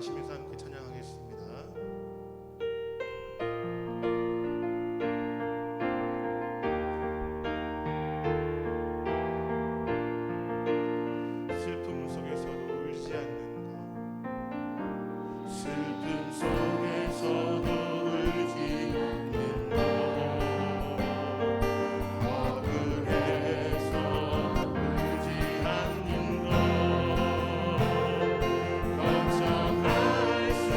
기도하시면서 함께 찬양하겠습니다. 슬픔 속에서도 울지 않는다. 슬픔 속에서도 울지 않는다. 억울해서 울지 않는 것 걱정할 수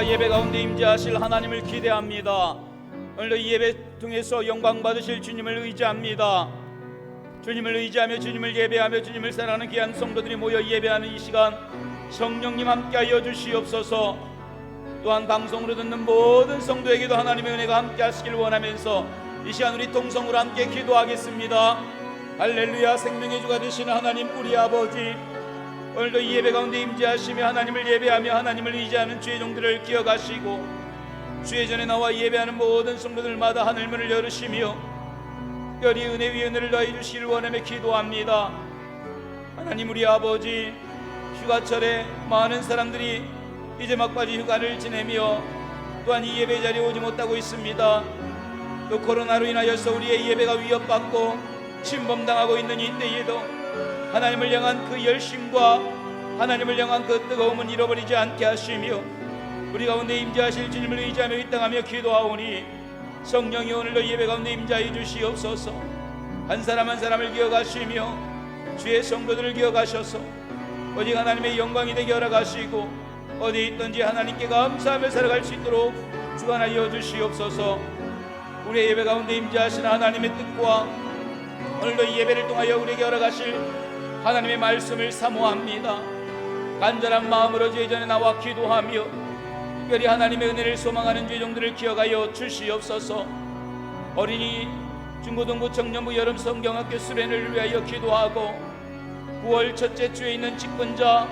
주와 예배 가운데 임재하실 하나님을 기대합니다. 오늘도 이 예배 통해서 영광 받으실 주님을 의지합니다. 주님을 의지하며 주님을 예배하며 주님을 사랑하는 귀한 성도들이 모여 예배하는 이 시간 성령님 함께하여 주시옵소서. 또한 방송으로 듣는 모든 성도에게도 하나님의 은혜가 함께하시길 원하면서 이 시간 우리 동성으로 함께 기도하겠습니다. 할렐루야. 생명의 주가 되시는 하나님 우리 아버지, 오늘도 이 예배 가운데 임재하시며 하나님을 예배하며 하나님을 의지하는 주의 종들을 기억하시고 주의 전에 나와 예배하는 모든 성도들마다 하늘문을 열으시며 특별히 은혜 위에 은혜를 더해 주시기를 원하며 기도합니다. 하나님 우리 아버지, 휴가철에 많은 사람들이 이제 막바지 휴가를 지내며 또한 이 예배 자리에 오지 못하고 있습니다. 또 코로나로 인하여서 우리의 예배가 위협받고 침범당하고 있는 이때에도 하나님을 향한 그 열심과 하나님을 향한 그 뜨거움은 잃어버리지 않게 하시며 우리 가운데 임재하실 주님을 의지하며 입당하며 기도하오니 성령이 오늘도 예배 가운데 임재하여 주시옵소서. 한 사람 한 사람을 기억하시며 주의 성도들을 기억하셔서 오직 하나님의 영광이 되게 허락하시고 어디 있든지 하나님께 감사하며 살아갈 수 있도록 주관하여 주시옵소서. 우리의 예배 가운데 임재하시는 하나님의 뜻과 오늘도 이 예배를 통하여 우리에게 허락하실 하나님의 말씀을 사모합니다. 간절한 마음으로 주의 전에 나와 기도하며 특별히 하나님의 은혜를 소망하는 주의 종들을 기억하여 주시옵소서. 어린이 중고등부 청년부 여름 성경학교 수련을 위하여 기도하고 9월 첫째 주에 있는 직분자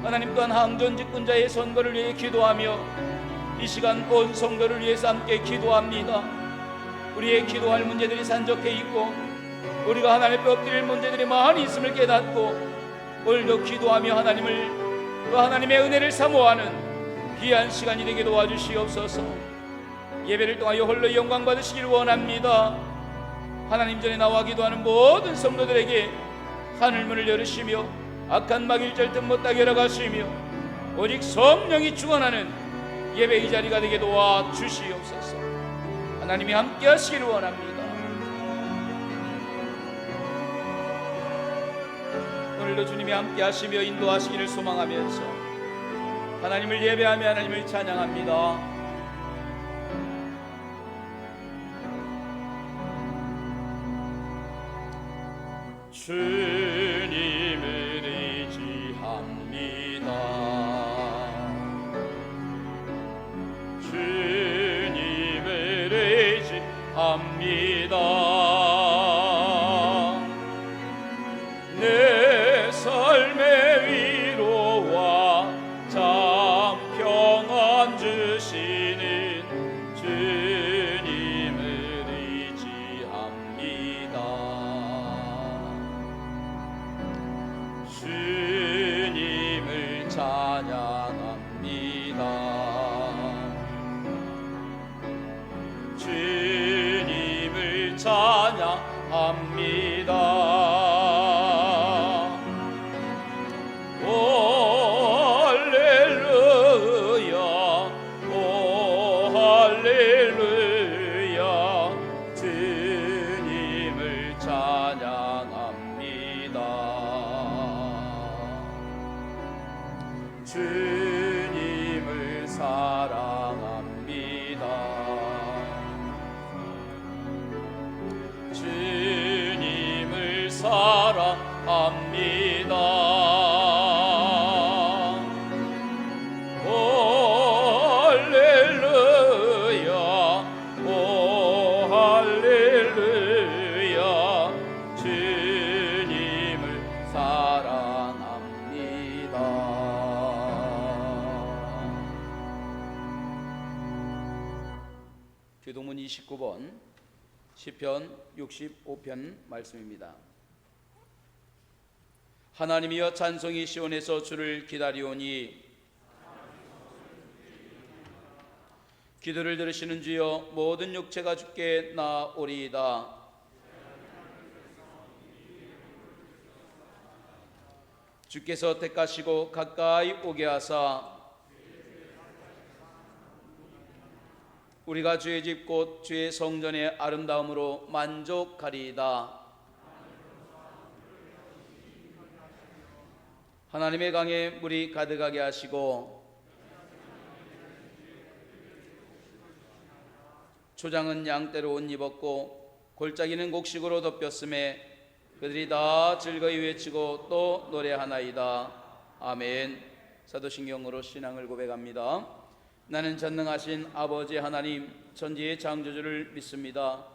하나님 또한 항전 직분자의 선거를 위해 기도하며 이 시간 온 성도를 위해서 함께 기도합니다. 우리의 기도할 문제들이 산적해 있고 우리가 하나님 앞에 엎드릴 문제들이 많이 있음을 깨닫고 오늘도 기도하며 하나님을 또 하나님의 은혜를 사모하는 귀한 시간이 되게 도와주시옵소서. 예배를 통하여 홀로 영광 받으시기를 원합니다. 하나님 전에 나와 기도하는 모든 성도들에게 하늘문을 열으시며 악한 마귀를 듯 못하게 열어가시며 오직 성령이 주관하는 예배 이 자리가 되게 도와주시옵소서. 하나님이 함께 하시기를 원합니다. 오늘도 주님이 함께 하시며 인도하시기를 소망하면서 하나님을 예배하며 하나님을 찬양합니다. 주님을 의지합니다. 주님을 의지합니다. 내 삶의 위로와 참 평안 주시는 주님을 의지합니다. 주님을 찬양합니다. 주님을 찬양합니다. 주님을 사랑합니다. 주님을 사랑합니다. 오 할렐루야, 오 할렐루야. 주님을 사랑합니다. 교동문 29번 시편 65편 말씀입니다. 하나님이여 찬송이 시온에서 주를 기다리오니 기도를 들으시는 주여 모든 육체가 주께 나오리이다. 주께서 택하시고 가까이 오게 하사 우리가 주의 집 곧 주의 성전의 아름다움으로 만족하리이다. 하나님의 강에 물이 가득하게 하시고 초장은 양떼로 옷 입었고 골짜기는 곡식으로 덮였음에 그들이 다 즐거이 외치고 또 노래하나이다. 아멘. 사도신경으로 신앙을 고백합니다. 나는 전능하신 아버지 하나님 천지의 창조주를 믿습니다.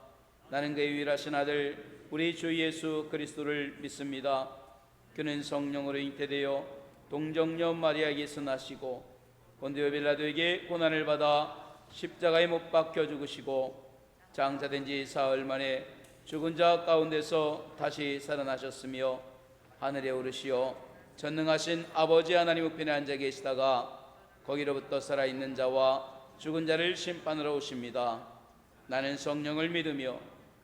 나는 그의 유일하신 아들 우리 주 예수 그리스도를 믿습니다. 그는 성령으로 잉태되어 동정녀 마리아에게서 나시고 본디오 빌라도에게 고난을 받아 십자가에 못 박혀 죽으시고 장사된 지 사흘 만에 죽은 자 가운데서 다시 살아나셨으며 하늘에 오르시어 전능하신 아버지 하나님 우편에 앉아 계시다가 거기로부터 살아있는 자와 죽은 자를 심판하러 오십니다. 나는 성령을 믿으며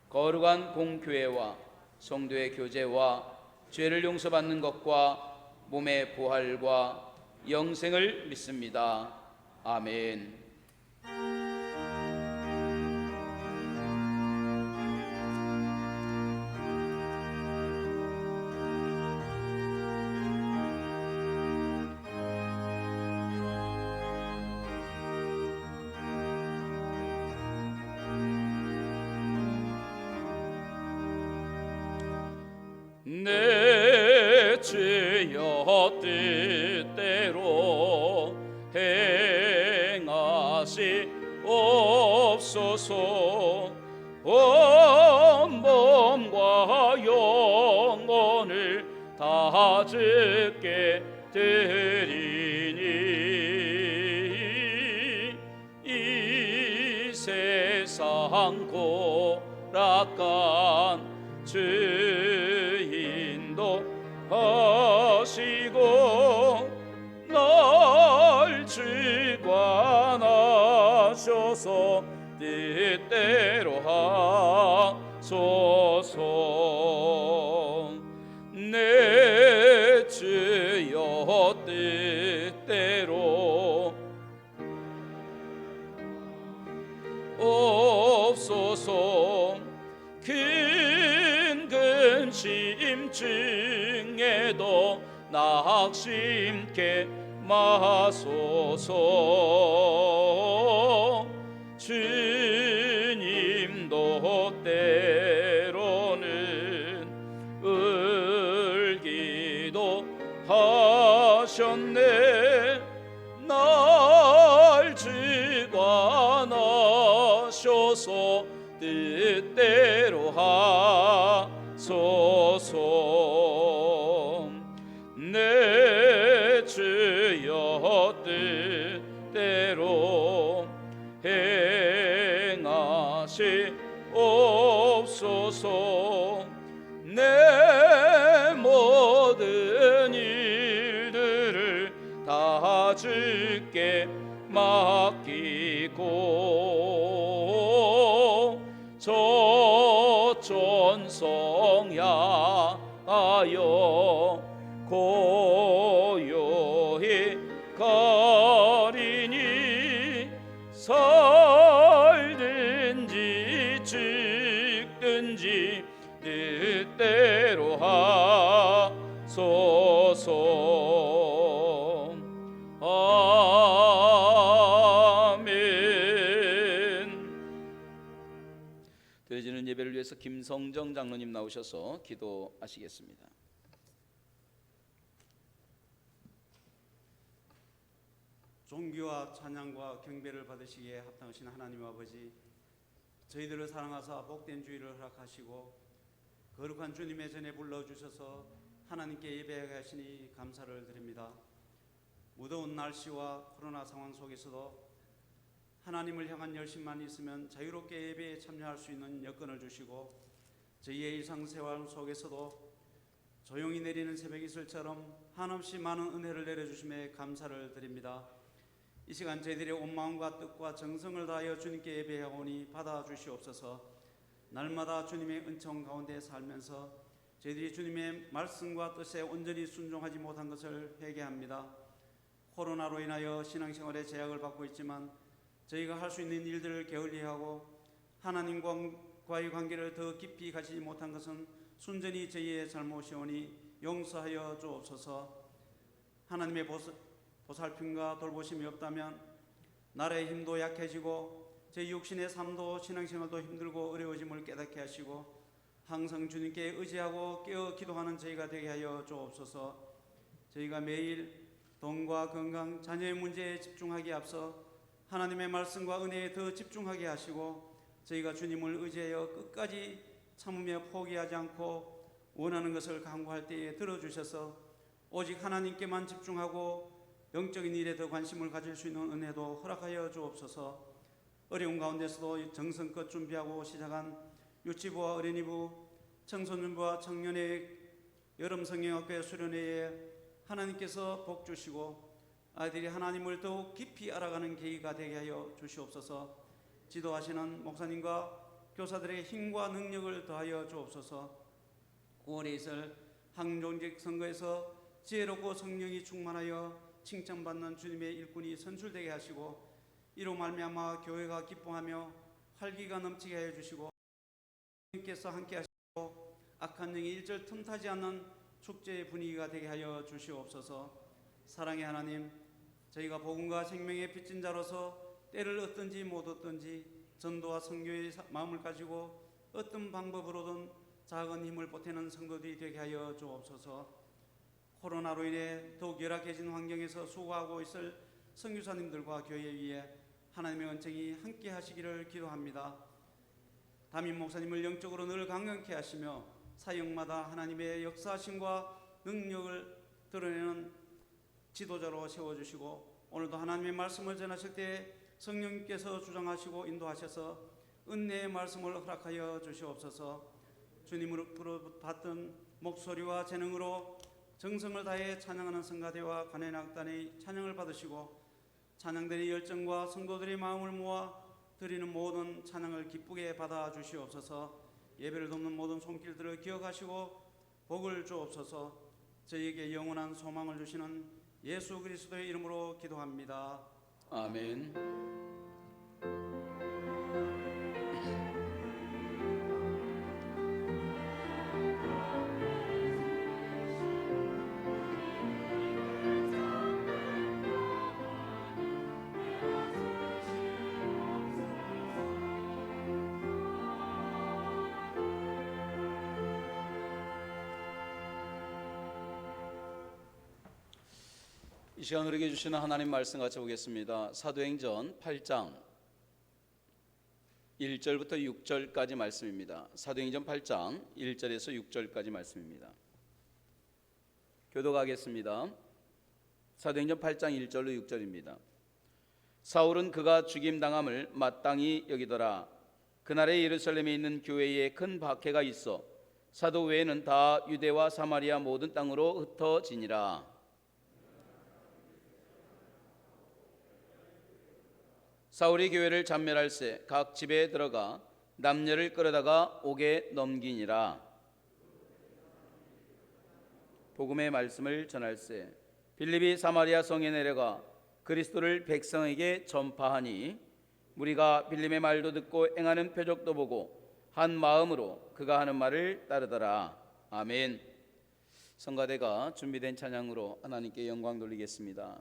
거룩한 공교회와 성도의 교제와 죄를 용서받는 것과 몸의 부활과 영생을 믿습니다. 아멘. 내 죄여 뜻대로 행하시옵소서. 온 몸과 영혼을 다 주께 드리니 이 세상 고락한 주인도 하시고 날 주관하셔서 뜻대로 하소서. 내 주여 뜻대로 없소서. 큰 근심 중에도 낙심케 마소서. 주님도 때로는 울기도 하셨네. 날 주관하셔서 뜻대로 하소서. 내 주여 뜻대로 행하시옵소서. 내 모든 일들을 다 주께 맡기고 저천성 향하여 고요히 가리니 살든지 죽든지 뜻대로 하소서. 드려지는 예배를 위해서 김성정 장로님 나오셔서 기도하시겠습니다. 존귀와 찬양과 경배를 받으시기에 합당하신 하나님 아버지, 저희들을 사랑하사 복된 주일을 허락하시고 거룩한 주님의 전에 불러주셔서 하나님께 예배하게 하시니 감사를 드립니다. 무더운 날씨와 코로나 상황 속에서도 하나님을 향한 열심만 있으면 자유롭게 예배에 참여할 수 있는 여건을 주시고 저희의 일상생활 속에서도 조용히 내리는 새벽 이슬처럼 한없이 많은 은혜를 내려주심에 감사를 드립니다. 이 시간 저희들의 온 마음과 뜻과 정성을 다하여 주님께 예배하오니 받아주시옵소서. 날마다 주님의 은총 가운데 살면서 저희들이 주님의 말씀과 뜻에 온전히 순종하지 못한 것을 회개합니다. 코로나로 인하여 신앙생활에 제약을 받고 있지만 저희가 할 수 있는 일들을 게을리하고 하나님과의 관계를 더 깊이 가지지 못한 것은 순전히 저희의 잘못이오니 용서하여 주옵소서. 하나님의 보살핌과 돌보심이 없다면 나라의 힘도 약해지고 저희 육신의 삶도 신앙생활도 힘들고 어려워짐을 깨닫게 하시고 항상 주님께 의지하고 깨어 기도하는 저희가 되게 하여 주옵소서. 저희가 매일 돈과 건강, 자녀의 문제에 집중하기에 앞서 하나님의 말씀과 은혜에 더 집중하게 하시고 저희가 주님을 의지하여 끝까지 참으며 포기하지 않고 원하는 것을 강구할 때에 들어주셔서 오직 하나님께만 집중하고 영적인 일에 더 관심을 가질 수 있는 은혜도 허락하여 주옵소서. 어려운 가운데서도 정성껏 준비하고 시작한 유치부와 어린이부, 청소년부와 청년의 여름 성경학교의 수련회에 하나님께서 복 주시고 아이들이 하나님을 더욱 깊이 알아가는 계기가 되게 하여 주시옵소서. 지도하시는 목사님과 교사들의 힘과 능력을 더하여 주옵소서. 9월에 있을 항종직 선거에서 지혜롭고 성령이 충만하여 칭찬받는 주님의 일꾼이 선출되게 하시고 이로 말미암아 교회가 기뻐하며 활기가 넘치게 하여 주시고 주님께서 함께 하시고 악한 영이 일절 틈타지 않는 축제의 분위기가 되게 하여 주시옵소서. 사랑의 하나님, 저희가 복음과 생명의 빚진 자로서 때를 얻든지 못 얻든지 전도와 선교의 마음을 가지고 어떤 방법으로든 작은 힘을 보태는 성도들이 되게 하여 주옵소서. 코로나로 인해 더욱 열악해진 환경에서 수고하고 있을 선교사님들과 교회 위에 하나님의 은총이 함께 하시기를 기도합니다. 담임 목사님을 영적으로 늘 강건케 하시며 사역마다 하나님의 역사하심과 능력을 드러내는 지도자로 세워주시고 오늘도 하나님의 말씀을 전하실 때 성령님께서 주장하시고 인도하셔서 은혜의 말씀을 허락하여 주시옵소서. 주님으로부터 받던 목소리와 재능으로 정성을 다해 찬양하는 성가대와 관현악단의 찬양을 받으시고 찬양들의 열정과 성도들의 마음을 모아 드리는 모든 찬양을 기쁘게 받아 주시옵소서. 예배를 돕는 모든 손길들을 기억하시고 복을 주옵소서. 저희에게 영원한 소망을 주시는 예수 그리스도의 이름으로 기도합니다. 아멘. 이 시간 우리에게 주시는 하나님 말씀 같이 보겠습니다. 사도행전 8장 1절부터 6절까지 말씀입니다. 사도행전 8장 1절에서 6절까지 말씀입니다. 교독하겠습니다. 사도행전 8장 1절로 6절입니다. 사울은 그가 죽임당함을 마땅히 여기더라. 그날에 예루살렘에 있는 교회에 큰 박해가 있어 사도 외에는 다 유대와 사마리아 모든 땅으로 흩어지니라. 사울이 교회를 잔멸할세 각 집에 들어가 남녀를 끌어다가 옥에 넘기니라. 복음의 말씀을 전할세 빌립이 사마리아 성에 내려가 그리스도를 백성에게 전파하니 무리가 빌립의 말도 듣고 행하는 표적도 보고 한 마음으로 그가 하는 말을 따르더라. 아멘. 성가대가 준비된 찬양으로 하나님께 영광 돌리겠습니다.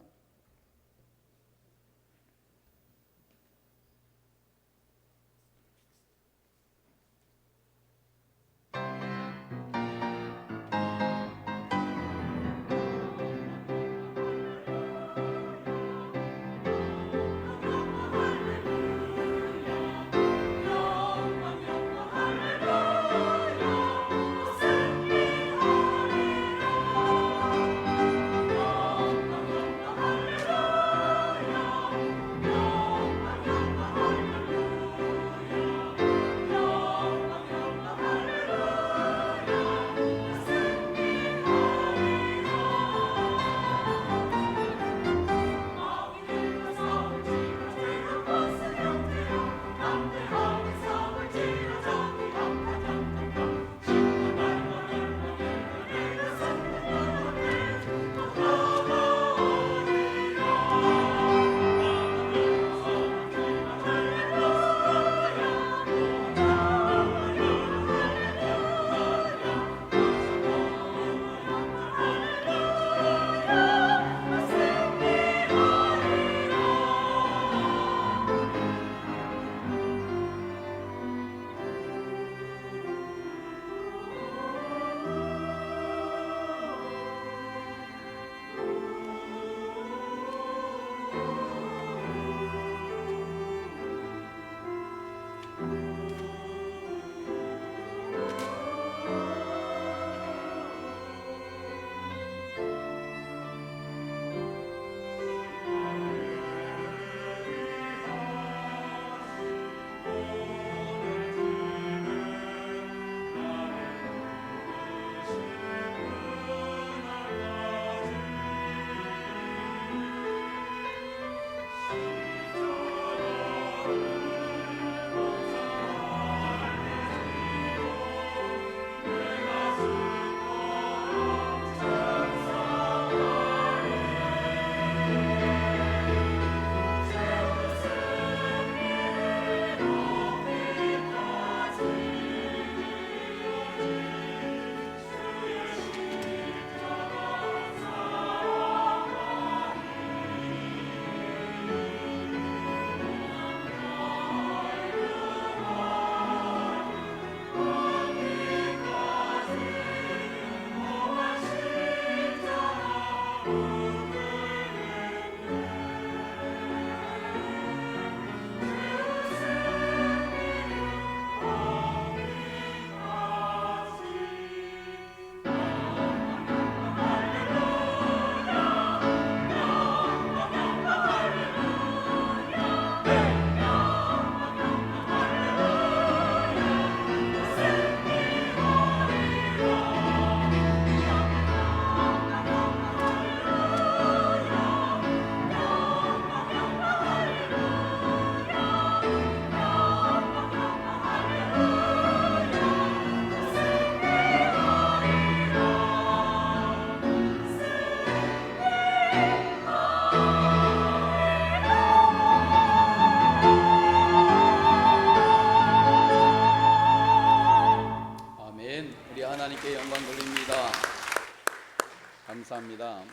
감사합니다.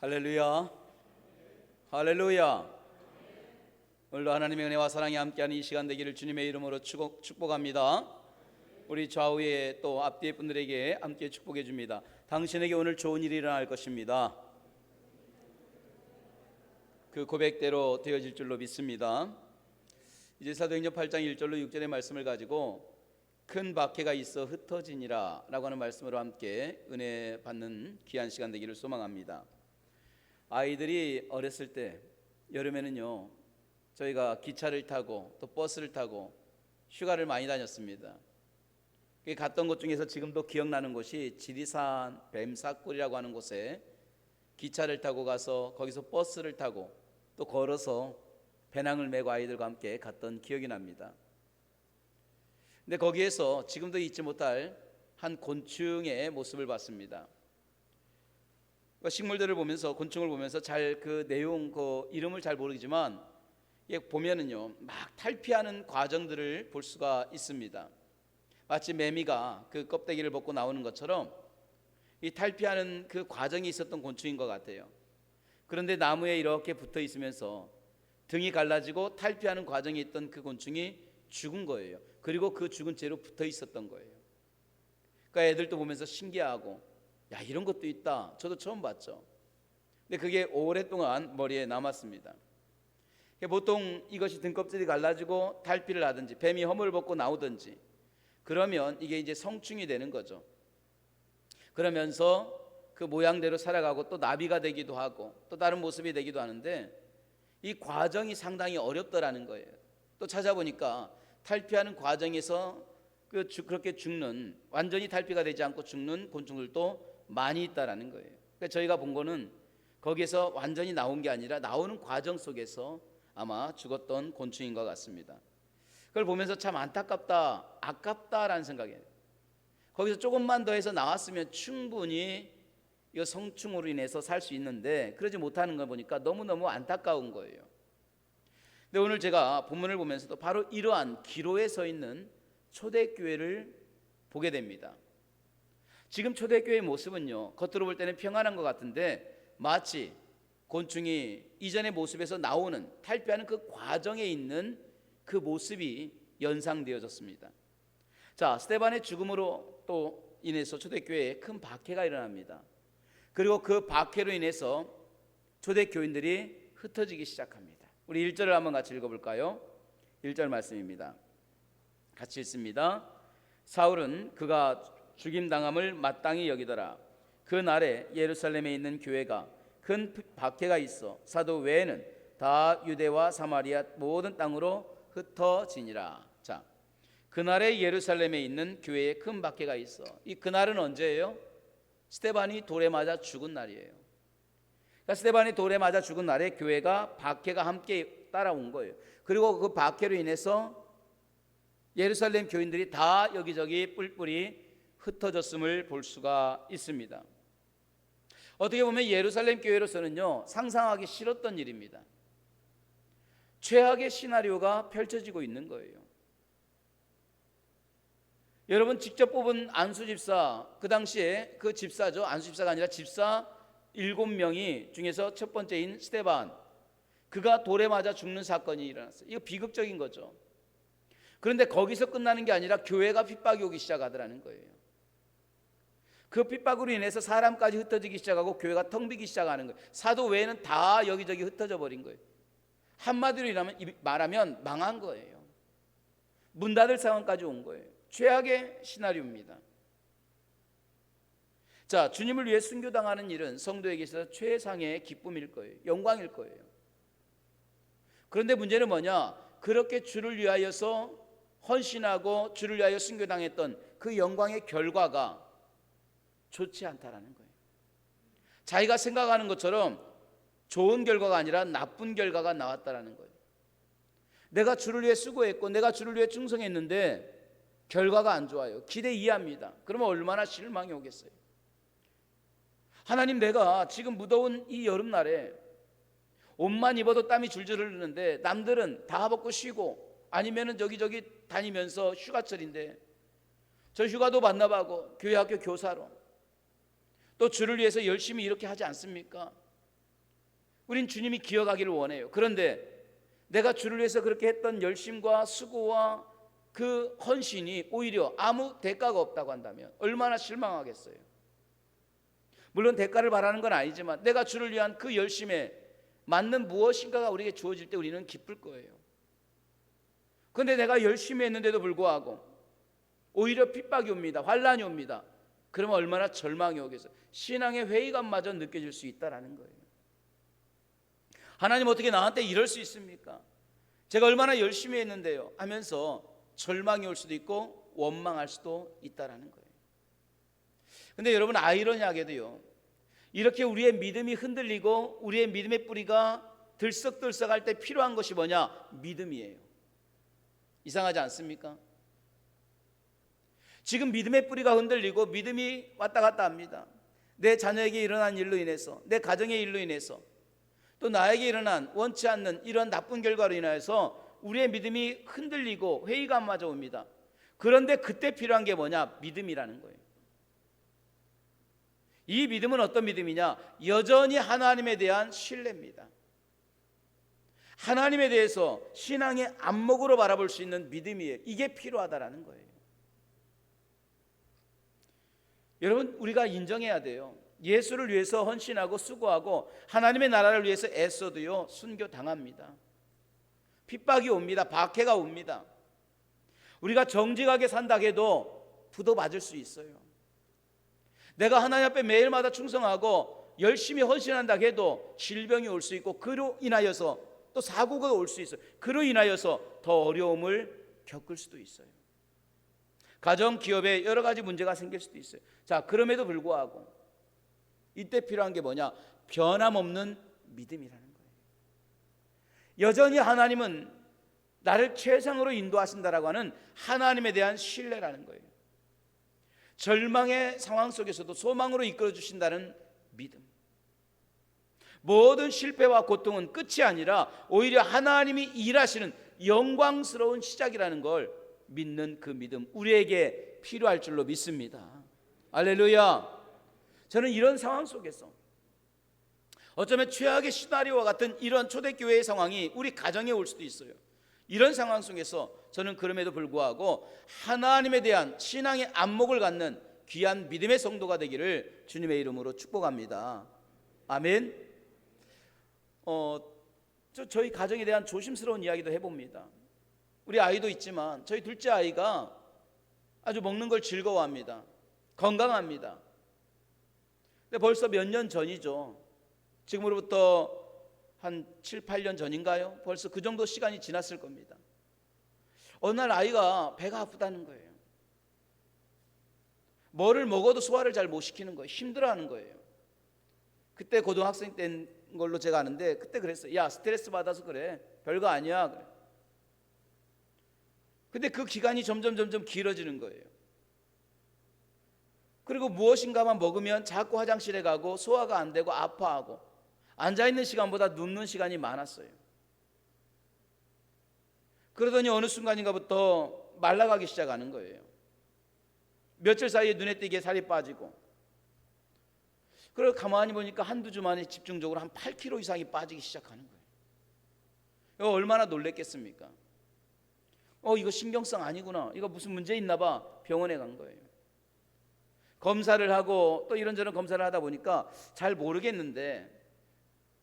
할렐루야, 할렐루야. 오늘도 하나님의 은혜와 사랑이 함께하는 이 시간 되기를 주님의 이름으로 축복합니다. 우리 좌우에 또 앞뒤에 분들에게 함께 축복해 줍니다. 당신에게 오늘 좋은 일이 일어날 것입니다. 그 고백대로 되어질 줄로 믿습니다. 이제 사도행전 8장 1절로 6절의 말씀을 가지고 큰 박해가 있어 흩어지니라 라고 하는 말씀으로 함께 은혜 받는 귀한 시간 되기를 소망합니다. 아이들이 어렸을 때 여름에는요, 저희가 기차를 타고 또 버스를 타고 휴가를 많이 다녔습니다. 갔던 곳 중에서 지금도 기억나는 곳이 지리산 뱀사골이라고 하는 곳에 기차를 타고 가서 거기서 버스를 타고 또 걸어서 배낭을 메고 아이들과 함께 갔던 기억이 납니다. 근데 거기에서 지금도 잊지 못할 한 곤충의 모습을 봤습니다. 식물들을 보면서, 곤충을 보면서 잘 그 내용, 그 이름을 잘 모르지만 보면은요, 막 탈피하는 과정들을 볼 수가 있습니다. 마치 매미가 그 껍데기를 벗고 나오는 것처럼 이 탈피하는 그 과정이 있었던 곤충인 것 같아요. 그런데 나무에 이렇게 붙어 있으면서 등이 갈라지고 탈피하는 과정이 있던 그 곤충이 죽은 거예요. 그리고 그 죽은 채로 붙어 있었던 거예요. 그러니까 애들도 보면서 신기하고, 야, 이런 것도 있다. 저도 처음 봤죠. 근데 그게 오랫동안 머리에 남았습니다. 보통 이것이 등껍질이 갈라지고 탈피를 하든지 뱀이 허물을 벗고 나오든지 그러면 이게 이제 성충이 되는 거죠. 그러면서 그 모양대로 살아가고 또 나비가 되기도 하고 또 다른 모습이 되기도 하는데, 이 과정이 상당히 어렵더라는 거예요. 또 찾아보니까 탈피하는 과정에서 그렇게 죽는, 완전히 탈피가 되지 않고 죽는 곤충들도 많이 있다라는 거예요. 그러니까 저희가 본 거는 거기에서 완전히 나온 게 아니라 나오는 과정 속에서 아마 죽었던 곤충인 것 같습니다. 그걸 보면서 참 안타깝다, 아깝다라는 생각이에요. 거기서 조금만 더 해서 나왔으면 충분히 이 성충으로 인해서 살 수 있는데 그러지 못하는 걸 보니까 너무너무 안타까운 거예요. 근데 오늘 제가 본문을 보면서도 바로 이러한 기로에 서 있는 초대교회를 보게 됩니다. 지금 초대교회의 모습은요, 겉으로 볼 때는 평안한 것 같은데 마치 곤충이 이전의 모습에서 나오는, 탈피하는 그 과정에 있는 그 모습이 연상되어졌습니다. 자, 스데반의 죽음으로 또 인해서 초대교회에 큰 박해가 일어납니다. 그리고 그 박해로 인해서 초대교인들이 흩어지기 시작합니다. 우리 1절을 한번 같이 읽어볼까요? 1절 말씀입니다. 같이 읽습니다. 사울은 그가 죽임당함을 마땅히 여기더라. 그 날에 예루살렘에 있는 교회가 큰 박해가 있어 사도 외에는 다 유대와 사마리아 모든 땅으로 흩어지니라. 자, 그날에 예루살렘에 있는 교회에 큰 박해가 있어. 이 그날은 언제예요? 스데반이 돌에 맞아 죽은 날이에요. 그러니까 스데반이 돌에 맞아 죽은 날에 교회가 박해가 함께 따라온 거예요. 그리고 그 박해로 인해서 예루살렘 교인들이 다 여기저기 뿔뿔이 흩어졌음을 볼 수가 있습니다. 어떻게 보면 예루살렘 교회로서는요, 상상하기 싫었던 일입니다. 최악의 시나리오가 펼쳐지고 있는 거예요. 여러분 직접 뽑은 안수 집사, 그 당시에 그 집사죠, 안수 집사가 아니라 집사 7명이 중에서 첫 번째인 스데반, 그가 돌에 맞아 죽는 사건이 일어났어요. 이거 비극적인 거죠. 그런데 거기서 끝나는 게 아니라 교회가 핍박이 오기 시작하더라는 거예요. 그 핍박으로 인해서 사람까지 흩어지기 시작하고 교회가 텅 비기 시작하는 거예요. 사도 외에는 다 여기저기 흩어져 버린 거예요. 한마디로 말하면 망한 거예요. 문 닫을 상황까지 온 거예요. 최악의 시나리오입니다. 자, 주님을 위해 순교당하는 일은 성도에게 있어서 최상의 기쁨일 거예요. 영광일 거예요. 그런데 문제는 뭐냐? 그렇게 주를 위하여서 헌신하고 주를 위하여 순교당했던 그 영광의 결과가 좋지 않다라는 거예요. 자기가 생각하는 것처럼 좋은 결과가 아니라 나쁜 결과가 나왔다라는 거예요. 내가 주를 위해 수고했고 내가 주를 위해 충성했는데 결과가 안 좋아요. 기대 이해합니다. 그러면 얼마나 실망이 오겠어요. 하나님, 내가 지금 무더운 이 여름날에 옷만 입어도 땀이 줄줄 흐르는데 남들은 다 벗고 쉬고 아니면은 여기저기 다니면서 휴가철인데 저 휴가도 만나봐고 교회 학교 교사로 또 주를 위해서 열심히 이렇게 하지 않습니까? 우린 주님이 기억하기를 원해요. 그런데 내가 주를 위해서 그렇게 했던 열심과 수고와 그 헌신이 오히려 아무 대가가 없다고 한다면 얼마나 실망하겠어요. 물론 대가를 바라는 건 아니지만 내가 주를 위한 그 열심에 맞는 무엇인가가 우리에게 주어질 때 우리는 기쁠 거예요. 그런데 내가 열심히 했는데도 불구하고 오히려 핍박이 옵니다. 환난이 옵니다. 그러면 얼마나 절망이 오겠어요. 신앙의 회의감마저 느껴질 수 있다는 거예요. 하나님 어떻게 나한테 이럴 수 있습니까? 제가 얼마나 열심히 했는데요 하면서 절망이 올 수도 있고 원망할 수도 있다는 거예요. 근데 여러분, 아이러니하게도요, 이렇게 우리의 믿음이 흔들리고 우리의 믿음의 뿌리가 들썩들썩할 때 필요한 것이 뭐냐? 믿음이에요. 이상하지 않습니까? 지금 믿음의 뿌리가 흔들리고 믿음이 왔다 갔다 합니다. 내 자녀에게 일어난 일로 인해서, 내 가정의 일로 인해서, 또 나에게 일어난 원치 않는 이런 나쁜 결과로 인하여서 우리의 믿음이 흔들리고 회의감마저 옵니다. 그런데 그때 필요한 게 뭐냐? 믿음이라는 거예요. 이 믿음은 어떤 믿음이냐? 여전히 하나님에 대한 신뢰입니다. 하나님에 대해서 신앙의 안목으로 바라볼 수 있는 믿음이에요. 이게 필요하다라는 거예요. 여러분, 우리가 인정해야 돼요. 예수를 위해서 헌신하고 수고하고 하나님의 나라를 위해서 애써도요, 순교당합니다. 핍박이 옵니다. 박해가 옵니다. 우리가 정직하게 산다 해도 부도맞을 수 있어요. 내가 하나님 앞에 매일마다 충성하고 열심히 헌신한다 해도 질병이 올 수 있고 그로 인하여서 또 사고가 올 수 있어요. 그로 인하여서 더 어려움을 겪을 수도 있어요. 가정, 기업에 여러 가지 문제가 생길 수도 있어요. 자, 그럼에도 불구하고 이때 필요한 게 뭐냐? 변함없는 믿음이라는 거예요. 여전히 하나님은 나를 최상으로 인도하신다라고 하는 하나님에 대한 신뢰라는 거예요. 절망의 상황 속에서도 소망으로 이끌어 주신다는 믿음. 모든 실패와 고통은 끝이 아니라 오히려 하나님이 일하시는 영광스러운 시작이라는 걸 믿는 그 믿음, 우리에게 필요할 줄로 믿습니다. 할렐루야. 저는 이런 상황 속에서 어쩌면 최악의 시나리오와 같은 이런 초대교회의 상황이 우리 가정에 올 수도 있어요. 이런 상황 속에서 저는 그럼에도 불구하고 하나님에 대한 신앙의 안목을 갖는 귀한 믿음의 성도가 되기를 주님의 이름으로 축복합니다. 아멘. 저희 가정에 대한 조심스러운 이야기도 해봅니다. 우리 아이도 있지만 저희 둘째 아이가 아주 먹는 걸 즐거워합니다. 건강합니다. 근데 벌써 몇 년 전이죠. 지금으로부터 한 7, 8년 전인가요? 벌써 그 정도 시간이 지났을 겁니다. 어느 날 아이가 배가 아프다는 거예요. 뭐를 먹어도 소화를 잘 못 시키는 거예요. 힘들어하는 거예요. 그때 고등학생 때인 걸로 제가 아는데 그때 그랬어요. 야, 스트레스 받아서 그래. 별거 아니야. 그래. 근데 그 기간이 점점 길어지는 거예요. 그리고 무엇인가만 먹으면 자꾸 화장실에 가고 소화가 안 되고 아파하고 앉아있는 시간보다 눕는 시간이 많았어요. 그러더니 어느 순간인가부터 말라가기 시작하는 거예요. 며칠 사이에 눈에 띄게 살이 빠지고, 그리고 가만히 보니까 한두 주 만에 집중적으로 한 8kg 이상이 빠지기 시작하는 거예요. 이거 얼마나 놀랬겠습니까? 이거 신경성 아니구나, 이거 무슨 문제 있나 봐. 병원에 간 거예요. 검사를 하고 또 이런저런 검사를 하다 보니까 잘 모르겠는데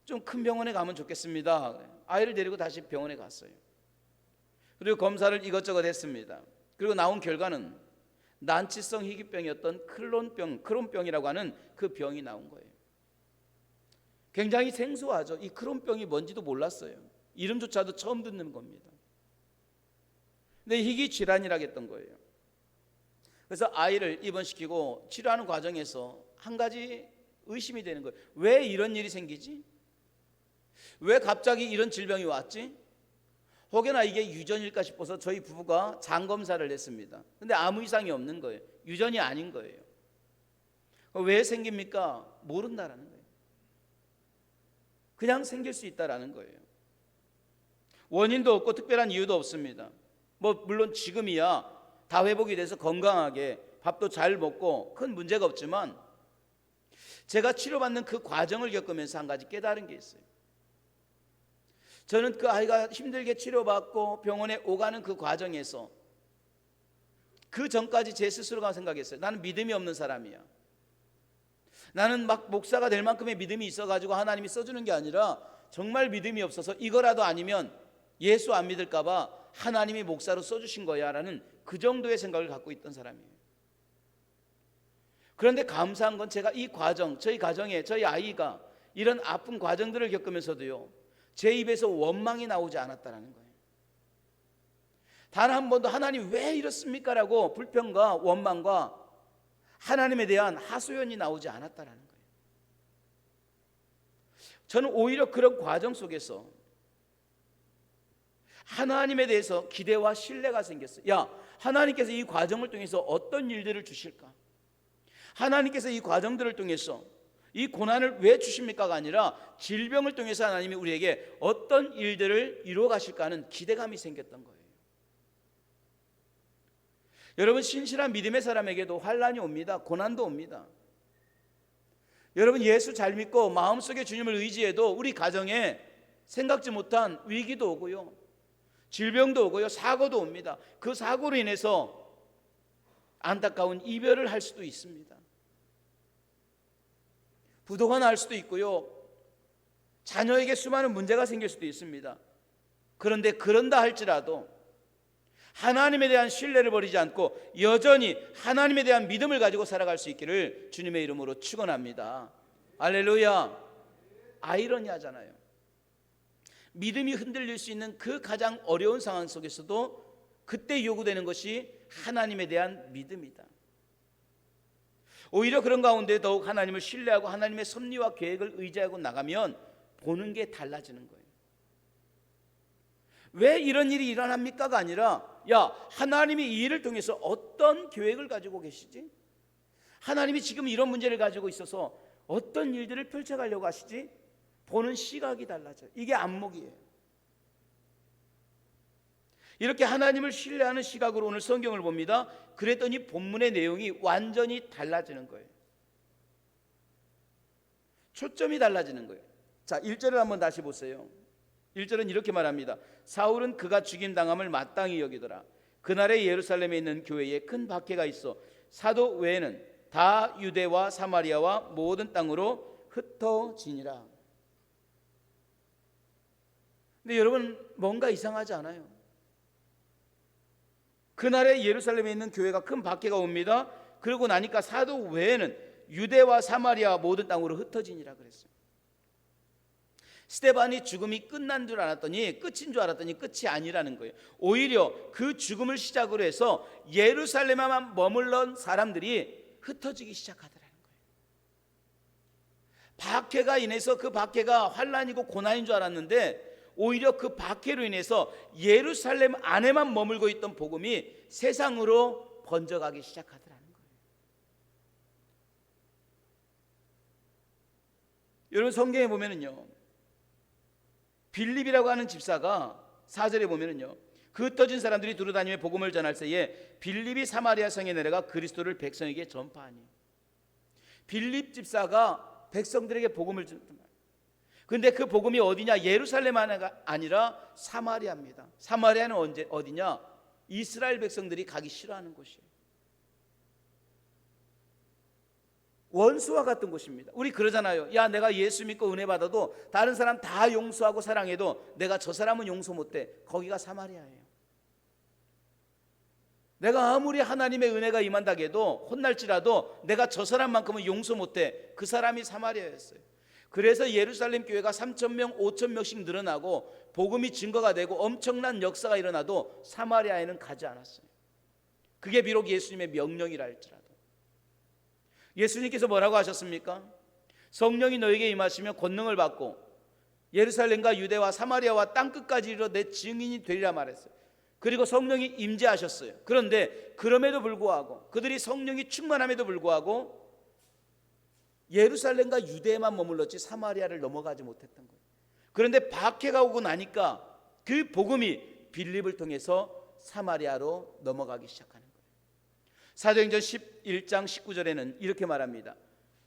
좀 큰 병원에 가면 좋겠습니다. 아이를 데리고 다시 병원에 갔어요. 그리고 검사를 이것저것 했습니다. 그리고 나온 결과는 난치성 희귀병이었던 크론병이라고 하는 그 병이 나온 거예요. 굉장히 생소하죠. 이 크론병이 뭔지도 몰랐어요. 이름조차도 처음 듣는 겁니다. 근데 희귀 질환이라고 했던 거예요. 그래서 아이를 입원시키고 치료하는 과정에서 한 가지 의심이 되는 거예요. 왜 이런 일이 생기지? 왜 갑자기 이런 질병이 왔지? 혹여나 이게 유전일까 싶어서 저희 부부가 장검사를 했습니다. 근데 아무 이상이 없는 거예요. 유전이 아닌 거예요. 왜 생깁니까? 모른다라는 거예요. 그냥 생길 수 있다라는 거예요. 원인도 없고 특별한 이유도 없습니다. 물론 지금이야 다 회복이 돼서 건강하게 밥도 잘 먹고 큰 문제가 없지만 제가 치료받는 그 과정을 겪으면서 한 가지 깨달은 게 있어요. 저는 그 아이가 힘들게 치료받고 병원에 오가는 그 과정에서 그 전까지 제 스스로가 생각했어요. 나는 믿음이 없는 사람이야. 나는 막 목사가 될 만큼의 믿음이 있어가지고 하나님이 써주는 게 아니라 정말 믿음이 없어서 이거라도 아니면 예수 안 믿을까 봐 하나님이 목사로 써주신 거야 라는 그 정도의 생각을 갖고 있던 사람이에요. 그런데 감사한 건 제가 이 과정, 저희 가정에 저희 아이가 이런 아픈 과정들을 겪으면서도요, 제 입에서 원망이 나오지 않았다는 거예요. 단 한 번도 하나님 왜 이렇습니까? 라고 불평과 원망과 하나님에 대한 하소연이 나오지 않았다는 거예요. 저는 오히려 그런 과정 속에서 하나님에 대해서 기대와 신뢰가 생겼어요. 야, 하나님께서 이 과정을 통해서 어떤 일들을 주실까? 하나님께서 이 과정들을 통해서 이 고난을 왜 주십니까가 아니라 질병을 통해서 하나님이 우리에게 어떤 일들을 이루어 가실까 하는 기대감이 생겼던 거예요. 여러분, 신실한 믿음의 사람에게도 환난이 옵니다. 고난도 옵니다. 여러분, 예수 잘 믿고 마음속에 주님을 의지해도 우리 가정에 생각지 못한 위기도 오고요, 질병도 오고요, 사고도 옵니다. 그 사고로 인해서 안타까운 이별을 할 수도 있습니다. 부도가 날 수도 있고요, 자녀에게 수많은 문제가 생길 수도 있습니다. 그런데 그런다 할지라도 하나님에 대한 신뢰를 버리지 않고 여전히 하나님에 대한 믿음을 가지고 살아갈 수 있기를 주님의 이름으로 축원합니다. 할렐루야. 아이러니하잖아요. 믿음이 흔들릴 수 있는 그 가장 어려운 상황 속에서도 그때 요구되는 것이 하나님에 대한 믿음이다. 오히려 그런 가운데 더욱 하나님을 신뢰하고 하나님의 섭리와 계획을 의지하고 나가면 보는 게 달라지는 거예요. 왜 이런 일이 일어납니까가 아니라, 야, 하나님이 이 일을 통해서 어떤 계획을 가지고 계시지? 하나님이 지금 이런 문제를 가지고 있어서 어떤 일들을 펼쳐가려고 하시지? 보는 시각이 달라져요. 이게 안목이에요. 이렇게 하나님을 신뢰하는 시각으로 오늘 성경을 봅니다. 그랬더니 본문의 내용이 완전히 달라지는 거예요. 초점이 달라지는 거예요. 자, 1절을 한번 다시 보세요. 1절은 이렇게 말합니다. 사울은 그가 죽임당함을 마땅히 여기더라. 그날에 예루살렘에 있는 교회에 큰 박해가 있어 사도 외에는 다 유대와 사마리아와 모든 땅으로 흩어지니라. 근데 여러분, 뭔가 이상하지 않아요? 그날에 예루살렘에 있는 교회가 큰 박해가 옵니다. 그러고 나니까 사도 외에는 유대와 사마리아 모든 땅으로 흩어지니라 그랬어요. 스데반이 죽음이 끝난 줄 알았더니, 끝인 줄 알았더니 끝이 아니라는 거예요. 오히려 그 죽음을 시작으로 해서 예루살렘에만 머물던 사람들이 흩어지기 시작하더라는 거예요. 박해가 인해서 그 박해가 환난이고 고난인 줄 알았는데 오히려 그 박해로 인해서 예루살렘 안에만 머물고 있던 복음이 세상으로 번져가기 시작하더라는 거예요. 여러분, 성경에 보면은요, 빌립이라고 하는 집사가 4절에 보면은요, 그 흩어진 사람들이 두루다니며 복음을 전할 때에 빌립이 사마리아 성에 내려가 그리스도를 백성에게 전파하니. 빌립 집사가 백성들에게 복음을 전파합니다. 근데 그 복음이 어디냐? 예루살렘 아니라 사마리아입니다. 사마리아는 어디냐? 이스라엘 백성들이 가기 싫어하는 곳이에요. 원수와 같은 곳입니다. 우리 그러잖아요. 야, 내가 예수 믿고 은혜 받아도 다른 사람 다 용서하고 사랑해도 내가 저 사람은 용서 못해. 거기가 사마리아예요. 내가 아무리 하나님의 은혜가 임한다고 해도 혼날지라도 내가 저 사람만큼은 용서 못해. 그 사람이 사마리아였어요. 그래서 예루살렘 교회가 3,000명, 5,000명씩 늘어나고 복음이 증거가 되고 엄청난 역사가 일어나도 사마리아에는 가지 않았어요. 그게 비록 예수님의 명령이라 할지라도. 예수님께서 뭐라고 하셨습니까? 성령이 너에게 임하시면 권능을 받고 예루살렘과 유대와 사마리아와 땅끝까지 이르러 내 증인이 되리라 말했어요. 그리고 성령이 임재하셨어요. 그런데 그럼에도 불구하고, 그들이 성령이 충만함에도 불구하고 예루살렘과 유대에만 머물렀지 사마리아를 넘어가지 못했던 거예요. 그런데 박해가 오고 나니까 그 복음이 빌립을 통해서 사마리아로 넘어가기 시작하는 거예요. 사도행전 11장 19절에는 이렇게 말합니다.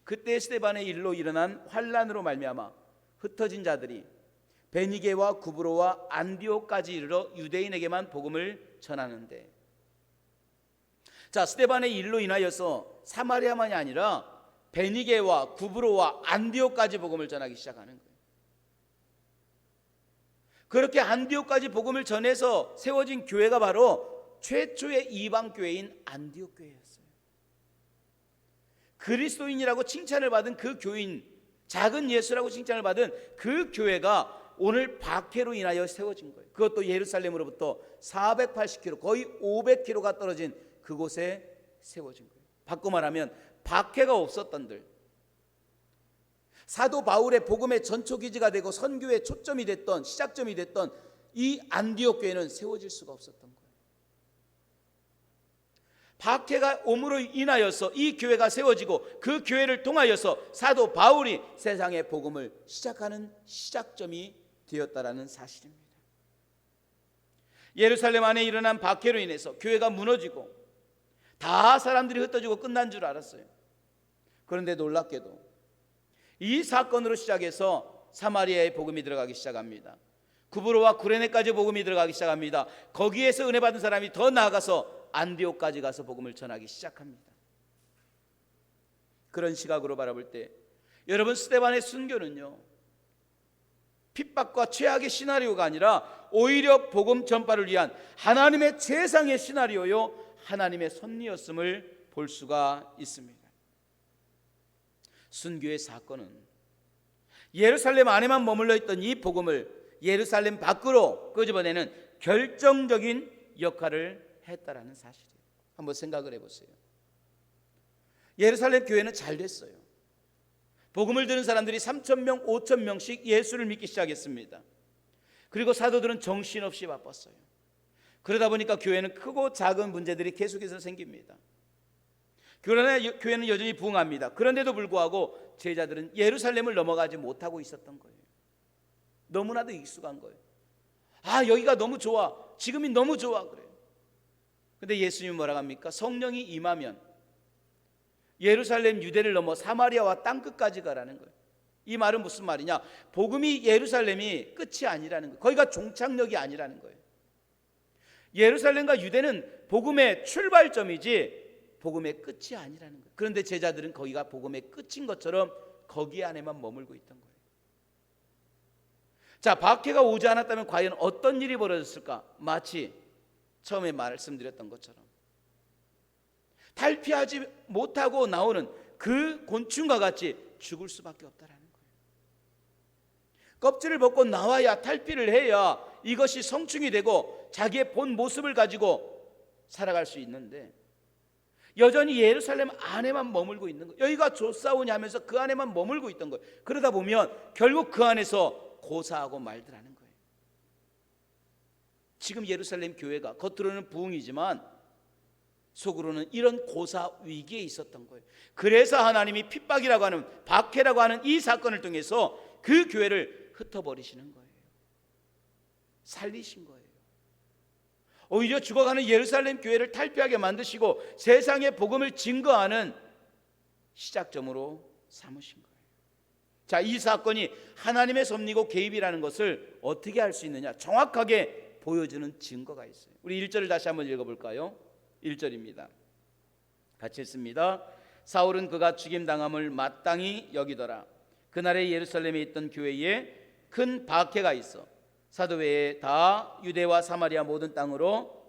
그때 스데반의 일로 일어난 환란으로 말미암아 흩어진 자들이 베니게와 구브로와 안디옥까지 이르러 유대인에게만 복음을 전하는데, 자, 스데반의 일로 인하여서 사마리아만이 아니라 베니게와 구브로와 안디옥까지 복음을 전하기 시작하는 거예요. 그렇게 안디옥까지 복음을 전해서 세워진 교회가 바로 최초의 이방 교회인 안디옥 교회였어요. 그리스도인이라고 칭찬을 받은 그 교인, 작은 예수라고 칭찬을 받은 그 교회가 오늘 박해로 인하여 세워진 거예요. 그것도 예루살렘으로부터 480km, 거의 500km가 떨어진 그곳에 세워진 거예요. 바꿔 말하면 박해가 없었던들, 사도 바울의 복음의 전초기지가 되고 선교의 초점이 됐던, 시작점이 됐던 이 안디옥 교회는 세워질 수가 없었던 거예요. 박해가 옴으로 인하여서 이 교회가 세워지고 그 교회를 통하여서 사도 바울이 세상의 복음을 시작하는 시작점이 되었다라는 사실입니다. 예루살렘 안에 일어난 박해로 인해서 교회가 무너지고 다 사람들이 흩어지고 끝난 줄 알았어요. 그런데 놀랍게도 이 사건으로 시작해서 사마리아에 복음이 들어가기 시작합니다. 구브로와 구레네까지 복음이 들어가기 시작합니다. 거기에서 은혜 받은 사람이 더 나아가서 안디옥까지 가서 복음을 전하기 시작합니다. 그런 시각으로 바라볼 때 여러분, 스데반의 순교는요, 핍박과 최악의 시나리오가 아니라 오히려 복음 전파를 위한 하나님의 최상의 시나리오요, 하나님의 섭리였음을 볼 수가 있습니다. 순교의 사건은 예루살렘 안에만 머물러 있던 이 복음을 예루살렘 밖으로 끄집어내는 결정적인 역할을 했다라는 사실이에요. 한번 생각을 해보세요. 예루살렘 교회는 잘 됐어요. 복음을 들은 사람들이 3,000명, 5,000명씩 예수를 믿기 시작했습니다. 그리고 사도들은 정신없이 바빴어요. 그러다 보니까 교회는 크고 작은 문제들이 계속해서 생깁니다. 그러나 교회는 여전히 부흥합니다. 그런데도 불구하고 제자들은 예루살렘을 넘어가지 못하고 있었던 거예요. 너무나도 익숙한 거예요. 아, 여기가 너무 좋아, 지금이 너무 좋아, 그래요. 근데 예수님이 뭐라고 합니까? 성령이 임하면 예루살렘 유대를 넘어 사마리아와 땅끝까지 가라는 거예요. 이 말은 무슨 말이냐? 복음이 예루살렘이 끝이 아니라는 거예요. 거기가 종착역이 아니라는 거예요. 예루살렘과 유대는 복음의 출발점이지 복음의 끝이 아니라는 거예요. 그런데 제자들은 거기가 복음의 끝인 것처럼 거기 안에만 머물고 있던 거예요. 자, 박해가 오지 않았다면 과연 어떤 일이 벌어졌을까? 마치 처음에 말씀드렸던 것처럼 탈피하지 못하고 나오는 그 곤충과 같이 죽을 수밖에 없다라는 거예요. 껍질을 벗고 나와야, 탈피를 해야 이것이 성충이 되고 자기의 본 모습을 가지고 살아갈 수 있는데 여전히 예루살렘 안에만 머물고 있는 거예요. 여기가 좋사오니 하면서 그 안에만 머물고 있던 거예요. 그러다 보면 결국 그 안에서 고사하고 말들하는 거예요. 지금 예루살렘 교회가 겉으로는 부흥이지만 속으로는 이런 고사 위기에 있었던 거예요. 그래서 하나님이 핍박이라고 하는, 박해라고 하는 이 사건을 통해서 그 교회를 흩어버리시는 거예요. 살리신 거예요. 오히려 죽어가는 예루살렘 교회를 탈피하게 만드시고 세상의 복음을 증거하는 시작점으로 삼으신 거예요. 자, 이 사건이 하나님의 섭리고 개입이라는 것을 어떻게 알 수 있느냐? 정확하게 보여주는 증거가 있어요. 우리 1절을 다시 한번 읽어볼까요? 1절입니다. 같이 읽습니다. 사울은 그가 죽임당함을 마땅히 여기더라. 그날에 예루살렘에 있던 교회에 큰 박해가 있어 사도 외에 다 유대와 사마리아 모든 땅으로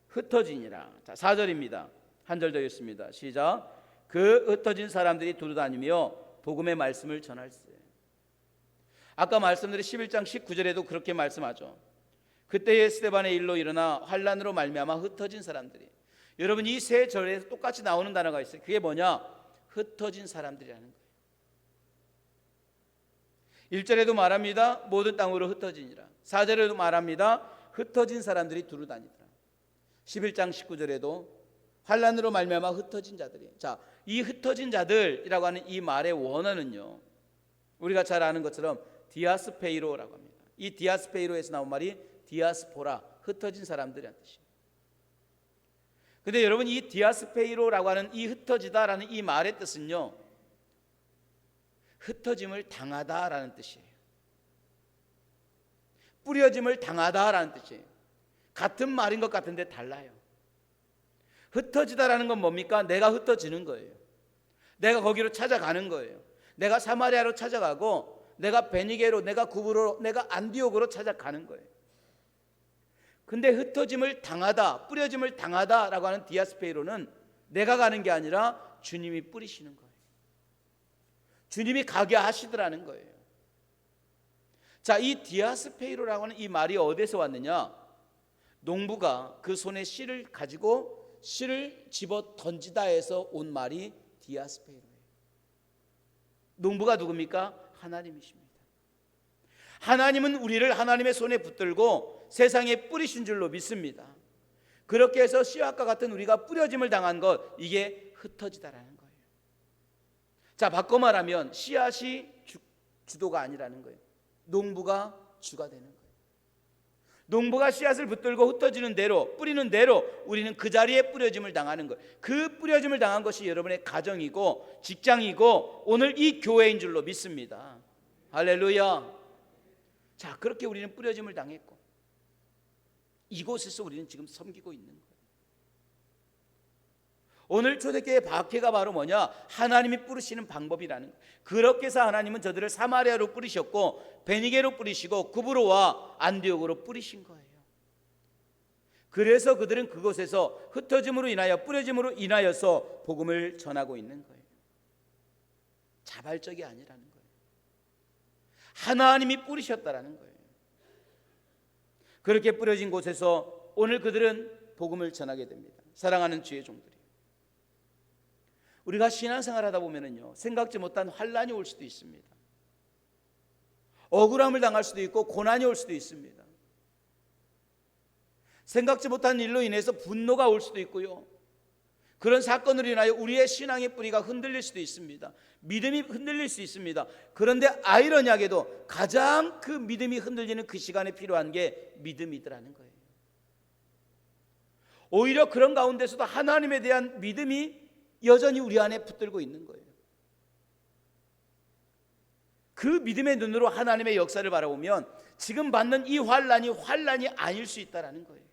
흩어지니라. 자, 4절입니다. 한 절 더 읽습니다. 시작. 그 흩어진 사람들이 두루다니며 복음의 말씀을 전할세. 아까 말씀드린 11장 19절에도 그렇게 말씀하죠. 그때의 스데반의 일로 일어나 환란으로 말미암아 흩어진 사람들이. 여러분, 이 세 절에서 똑같이 나오는 단어가 있어요. 그게 뭐냐? 흩어진 사람들이라는 거예요. 1절에도 말합니다. 모든 땅으로 흩어지니라. 4절에도 말합니다. 흩어진 사람들이 두루다니더라. 11장 19절에도 환란으로 말미암아 흩어진 자들이. 자, 이 흩어진 자들이라고 하는 이 말의 원어는요, 우리가 잘 아는 것처럼 디아스페이로라고 합니다. 이 디아스페이로에서 나온 말이 디아스포라, 흩어진 사람들이라는 뜻이에요. 근데 여러분, 이 디아스페이로라고 하는 이 흩어지다라는 이 말의 뜻은요, 흩어짐을 당하다라는 뜻이에요. 뿌려짐을 당하다라는 뜻이에요. 같은 말인 것 같은데 달라요. 흩어지다라는 건 뭡니까? 내가 흩어지는 거예요. 내가 거기로 찾아가는 거예요. 내가 사마리아로 찾아가고, 내가 베니게로, 내가 구브로, 내가 안디옥으로 찾아가는 거예요. 근데 흩어짐을 당하다, 뿌려짐을 당하다라고 하는 디아스페이로는 내가 가는 게 아니라 주님이 뿌리시는 거예요. 주님이 가게 하시더라는 거예요. 자, 이 디아스페이로라고 하는 이 말이 어디서 왔느냐? 농부가 그 손에 씨를 가지고 씨를 집어 던지다 해서 온 말이 디아스페이로예요. 농부가 누굽니까? 하나님이십니다. 하나님은 우리를 하나님의 손에 붙들고 세상에 뿌리신 줄로 믿습니다. 그렇게 해서 씨앗과 같은 우리가 뿌려짐을 당한 것, 이게 흩어지다라는 거예요. 자, 바꿔 말하면 씨앗이 주도가 아니라는 거예요. 농부가 주가 되는 거예요. 농부가 씨앗을 붙들고 흩어지는 대로, 뿌리는 대로 우리는 그 자리에 뿌려짐을 당하는 거예요. 그 뿌려짐을 당한 것이 여러분의 가정이고 직장이고 오늘 이 교회인 줄로 믿습니다. 할렐루야. 자, 그렇게 우리는 뿌려짐을 당했고 이곳에서 우리는 지금 섬기고 있는 거예요. 오늘 초대교회 박해가 바로 뭐냐? 하나님이 뿌리시는 방법이라는 거예요. 그렇게 해서 하나님은 저들을 사마리아로 뿌리셨고 베니게로 뿌리시고 구브로와 안디옥으로 뿌리신 거예요. 그래서 그들은 그곳에서 흩어짐으로 인하여 뿌려짐으로 인하여서 복음을 전하고 있는 거예요. 자발적이 아니라는 거예요. 하나님이 뿌리셨다라는 거예요. 그렇게 뿌려진 곳에서 오늘 그들은 복음을 전하게 됩니다. 사랑하는 주의 종들이, 우리가 신앙생활 하다 보면은요, 생각지 못한 환란이 올 수도 있습니다. 억울함을 당할 수도 있고 고난이 올 수도 있습니다. 생각지 못한 일로 인해서 분노가 올 수도 있고요, 그런 사건으로 인하여 우리의 신앙의 뿌리가 흔들릴 수도 있습니다. 믿음이 흔들릴 수 있습니다. 그런데 아이러니하게도 가장 그 믿음이 흔들리는 그 시간에 필요한 게 믿음이더라는 거예요. 오히려 그런 가운데서도 하나님에 대한 믿음이 여전히 우리 안에 붙들고 있는 거예요. 그 믿음의 눈으로 하나님의 역사를 바라보면 지금 받는 이 환란이 아닐 수 있다라는 거예요.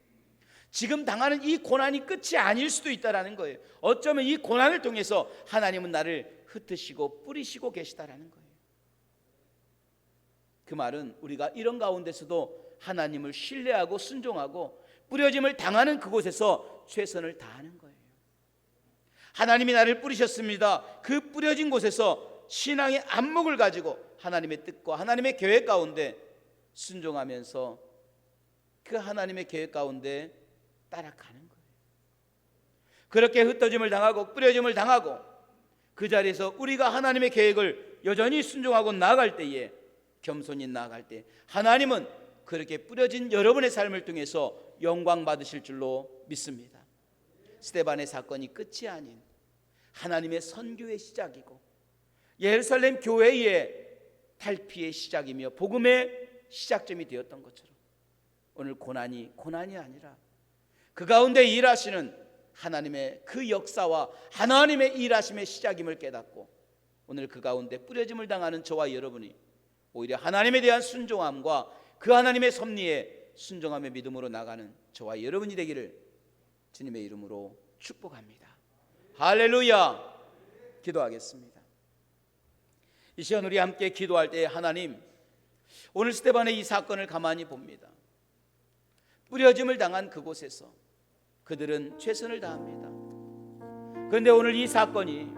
지금 당하는 이 고난이 끝이 아닐 수도 있다라는 거예요. 어쩌면 이 고난을 통해서 하나님은 나를 흩으시고 뿌리시고 계시다라는 거예요. 그 말은 우리가 이런 가운데서도 하나님을 신뢰하고 순종하고 뿌려짐을 당하는 그곳에서 최선을 다하는 거예요. 하나님이 나를 뿌리셨습니다. 그 뿌려진 곳에서 신앙의 안목을 가지고 하나님의 뜻과 하나님의 계획 가운데 순종하면서 그 하나님의 계획 가운데 따라가는 거예요. 그렇게 흩어짐을 당하고 뿌려짐을 당하고 그 자리에서 우리가 하나님의 계획을 여전히 순종하고 나아갈 때에, 겸손히 나아갈 때 하나님은 그렇게 뿌려진 여러분의 삶을 통해서 영광 받으실 줄로 믿습니다. 스데반의 사건이 끝이 아닌 하나님의 선교의 시작이고 예루살렘 교회의 탈피의 시작이며 복음의 시작점이 되었던 것처럼 오늘 고난이 아니라 그 가운데 일하시는 하나님의 그 역사와 하나님의 일하심의 시작임을 깨닫고 오늘 그 가운데 뿌려짐을 당하는 저와 여러분이 오히려 하나님에 대한 순종함과 그 하나님의 섭리에 순종함의 믿음으로 나가는 저와 여러분이 되기를 주님의 이름으로 축복합니다. 할렐루야. 기도하겠습니다. 이 시간 우리 함께 기도할 때 하나님, 오늘 스데반의 이 사건을 가만히 봅니다. 뿌려짐을 당한 그곳에서 그들은 최선을 다합니다. 그런데 오늘 이 사건이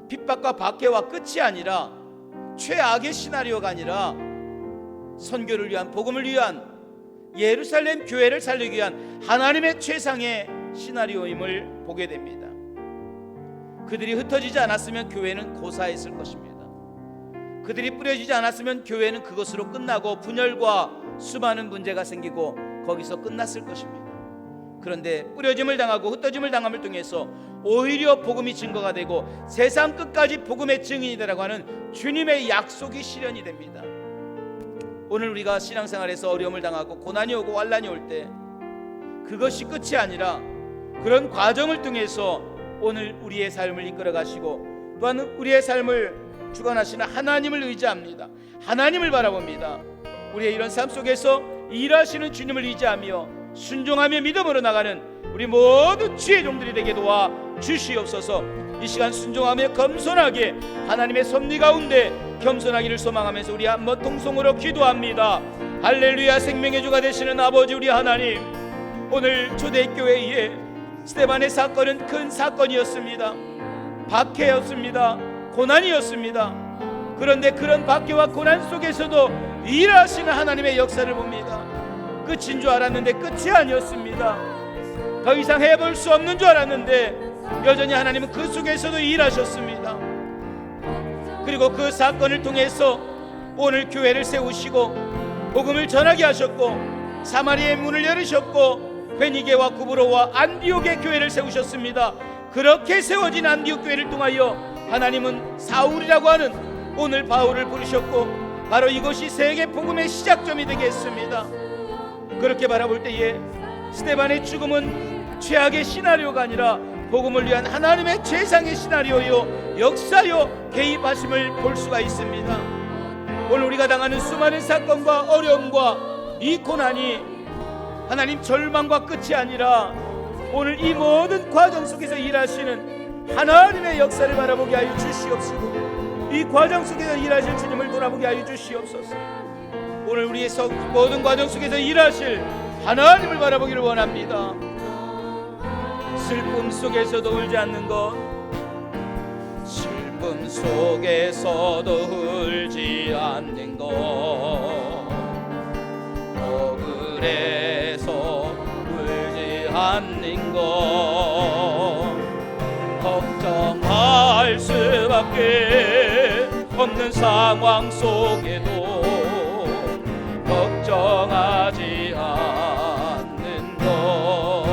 핍박과 박해와 끝이 아니라 최악의 시나리오가 아니라 선교를 위한, 복음을 위한, 예루살렘 교회를 살리기 위한 하나님의 최상의 시나리오임을 보게 됩니다. 그들이 흩어지지 않았으면 교회는 고사했을 것입니다. 그들이 뿌려지지 않았으면 교회는 그것으로 끝나고 분열과 수많은 문제가 생기고 거기서 끝났을 것입니다. 그런데 뿌려짐을 당하고 흩어짐을 당함을 통해서 오히려 복음이 증거가 되고 세상 끝까지 복음의 증인이 되라고 하는 주님의 약속이 실현이 됩니다. 오늘 우리가 신앙생활에서 어려움을 당하고 고난이 오고 환란이 올 때 그것이 끝이 아니라 그런 과정을 통해서 오늘 우리의 삶을 이끌어 가시고 또한 우리의 삶을 주관하시는 하나님을 의지합니다. 하나님을 바라봅니다. 우리의 이런 삶 속에서 일하시는 주님을 의지하며 순종하며 믿음으로 나가는 우리 모든 주의 종들이 되게 도와 주시옵소서. 이 시간 순종하며 겸손하게 하나님의 섭리 가운데 겸손하기를 소망하면서 우리 한번 통성으로 기도합니다. 할렐루야. 생명의 주가 되시는 아버지 우리 하나님, 오늘 초대교회에 스데반의 사건은 큰 사건이었습니다. 박해였습니다. 고난이었습니다. 그런데 그런 박해와 고난 속에서도 일하시는 하나님의 역사를 봅니다. 끝인 줄 알았는데 끝이 아니었습니다. 더 이상 해볼 수 없는 줄 알았는데 여전히 하나님은 그 속에서도 일하셨습니다. 그리고 그 사건을 통해서 오늘 교회를 세우시고 복음을 전하게 하셨고 사마리아의 문을 열으셨고 베니게와 구브로와 안디옥의 교회를 세우셨습니다. 그렇게 세워진 안디옥 교회를 통하여 하나님은 사울이라고 하는 오늘 바울을 부르셨고 바로 이것이 세계 복음의 시작점이 되게 했습니다. 그렇게 바라볼 때에 스데반의 죽음은 최악의 시나리오가 아니라 복음을 위한 하나님의 최상의 시나리오요 역사요 개입하심을 볼 수가 있습니다. 오늘 우리가 당하는 수많은 사건과 어려움과 이 고난이 하나님 절망과 끝이 아니라 오늘 이 모든 과정 속에서 일하시는 하나님의 역사를 바라보게 하여 주시옵시고 이 과정 속에서 일하실 주님을 돌아보게 하여 주시옵소서. 오늘 우리의 모든 과정 속에서 일하실 하나님을 바라보기를 원합니다. 슬픔 속에서도 울지 않는 것, 슬픔 속에서도 울지 않는 것, 억울해서 울지 않는 것, 걱정할 수밖에 없는 상황 속에도 걱정하지 않는 것,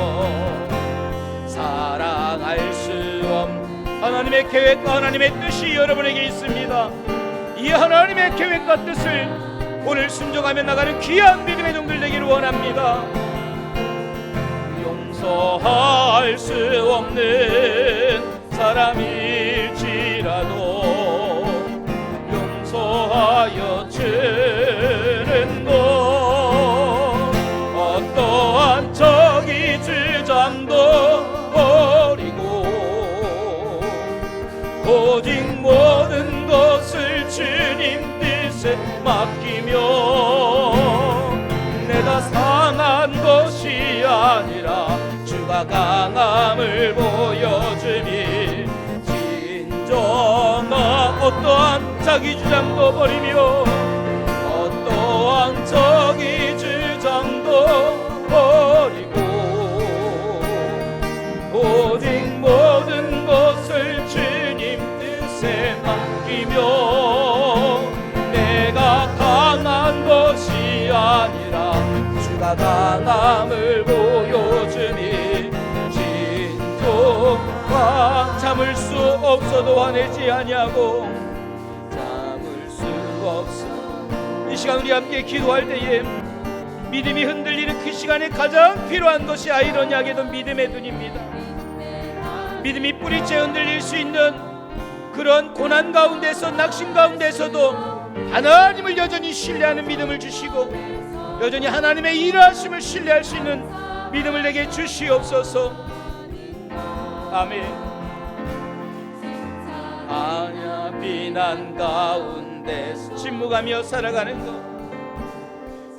사랑할 수 없는 하나님의 계획과 하나님의 뜻이 여러분에게 있습니다. 이 하나님의 계획과 뜻을 오늘 순종하며 나가는 귀한 믿음의 종들 되기를 원합니다. 용서할 수 없는 사람일지라도 용서하여 주는 것, 어떠한 적이 주장도 버리고 오직 모든 것을 주님 뜻에 맡기며 내가 상한 것이 아니라 주가 강함을 보여주니 진정한 어떠한 자기 주장도 버리며 어떠한 자기 주장도 버리고 오직 모든 것을 주님 뜻에 맡기며 내가 강한 것이 아니라 주가 강함을 보여주니 진정과 참을 수 없어도 화내지 아니하고 참을 수 없어. 이 시간 우리 함께 기도할 때에 믿음이 흔들리는 그 시간에 가장 필요한 것이 아이러니하게도 믿음의 눈입니다. 믿음이 뿌리째 흔들릴 수 있는 그런 고난 가운데서 낙심 가운데서도 하나님을 여전히 신뢰하는 믿음을 주시고 여전히 하나님의 일하심을 신뢰할 수 있는 믿음을 내게 주시옵소서. 아멘. 아냐 비난 가운데서 침묵하며 살아가는 것,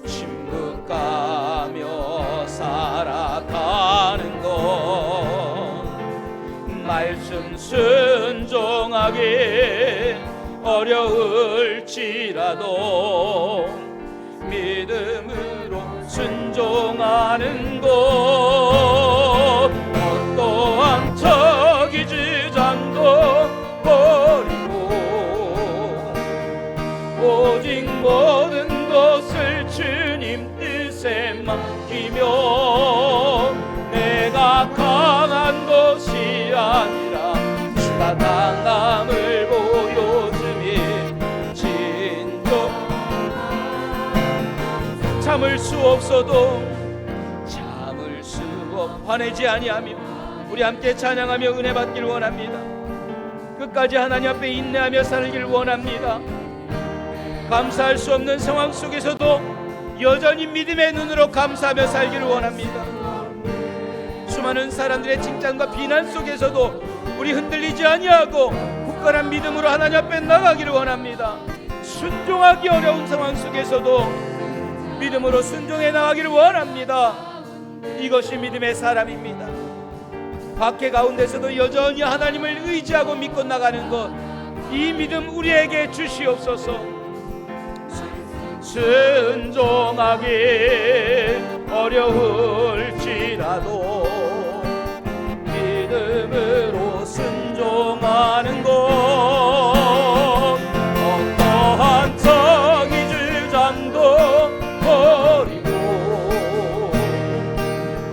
침묵하며 살아가는 것, 말씀 순종하기 어려울지라도 믿음으로 순종하는 것, 어떠한 적이 주장도 버리고 오직 모든 것을 주님 뜻에 맡기며 내가 강한 것이 아니라 주가 강함을 보여주니 진정 참을 수 없어도 참을 수 화내지 아니하며 우리 함께 찬양하며 은혜 받기를 원합니다. 끝까지 하나님 앞에 인내하며 살기를 원합니다. 감사할 수 없는 상황 속에서도 여전히 믿음의 눈으로 감사하며 살기를 원합니다. 수많은 사람들의 칭찬과 비난 속에서도 우리 흔들리지 아니하고 굳건한 믿음으로 하나님 앞에 나가기를 원합니다. 순종하기 어려운 상황 속에서도 믿음으로 순종해 나가기를 원합니다. 이것이 믿음의 사람입니다. 박해 가운데서도 여전히 하나님을 의지하고 믿고 나가는 것, 이 믿음 우리에게 주시옵소서. 순종하기 어려울지라도 믿음으로 순종하는 것, 어떠한 정의 주장도 버리고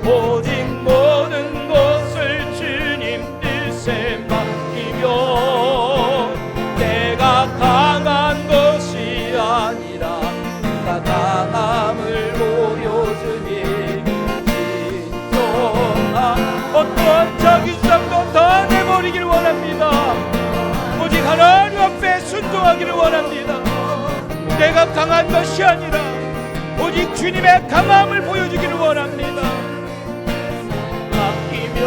오직 모든 것을 주님 뜻에 맡기며 내가 강한 것이 아니라 강함을 보여주니 진정한 어떠한 자기주장도 다 내버리기를 원합니다. 오직 하나님 앞에 순종하기를 원합니다. 내가 강한 것이 아니라 오직 주님의 강함을 보여주기를 원합니다. 맡기며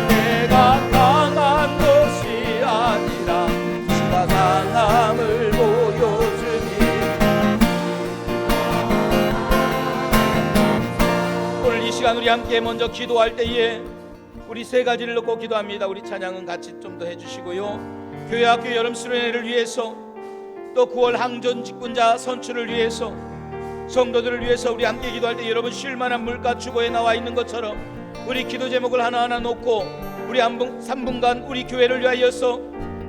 내가 강한 것이 아니라 주가 강함을 보여주니 이 시간 우리 함께 먼저 기도할 때에 우리 세 가지를 놓고 기도합니다. 우리 찬양은 같이 좀 더 해주시고요. 교회 학교 여름 수련회를 위해서, 또 9월 항전 직분자 선출을 위해서, 성도들을 위해서 우리 함께 기도할 때 여러분 쉴만한 물가 주보에 나와 있는 것처럼 우리 기도 제목을 하나하나 놓고 우리 3분간 우리 교회를 위하여서,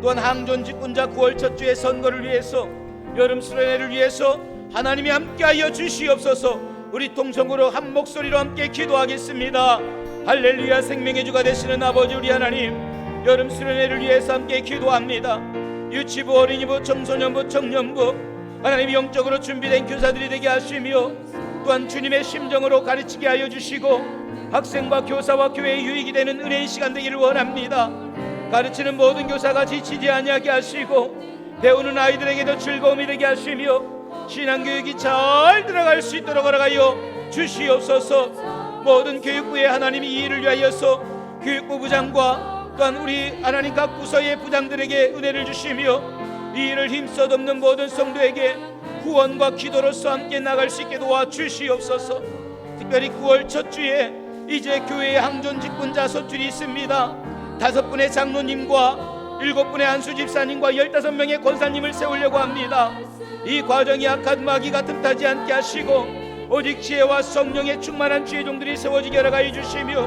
또한 항전 직분자 9월 첫 주의 선거를 위해서, 여름 수련회를 위해서 하나님이 함께하여 주시옵소서. 우리 통성으로 한 목소리로 함께 기도하겠습니다. 할렐루야. 생명의 주가 되시는 아버지 우리 하나님, 여름 수련회를 위해서 함께 기도합니다. 유치부, 어린이부, 청소년부, 청년부 하나님 영적으로 준비된 교사들이 되게 하시며, 또한 주님의 심정으로 가르치게 하여 주시고 학생과 교사와 교회의 유익이 되는 은혜의 시간 되기를 원합니다. 가르치는 모든 교사가 지치지 아니하게 하시고 배우는 아이들에게도 즐거움이 되게 하시며 신앙교육이 잘 들어갈 수 있도록 허락하여 주시옵소서. 모든 교육부에 하나님이 이 일을 위하여서 교육부 부장과 또한 우리 하나님 각 부서의 부장들에게 은혜를 주시며 이 일을 힘써 돕는 모든 성도에게 후원과 기도로서 함께 나갈 수 있게 도와주시옵소서. 특별히 9월 첫 주에 이제 교회의 항전 직분자 선출이 있습니다. 5분의 장로님과 7분의 안수 집사님과 15명의 권사님을 세우려고 합니다. 이 과정이 악한 마귀가 틈타지 않게 하시고 오직 지혜와 성령의 충만한 지혜종들이 세워지게 허락하여 주시며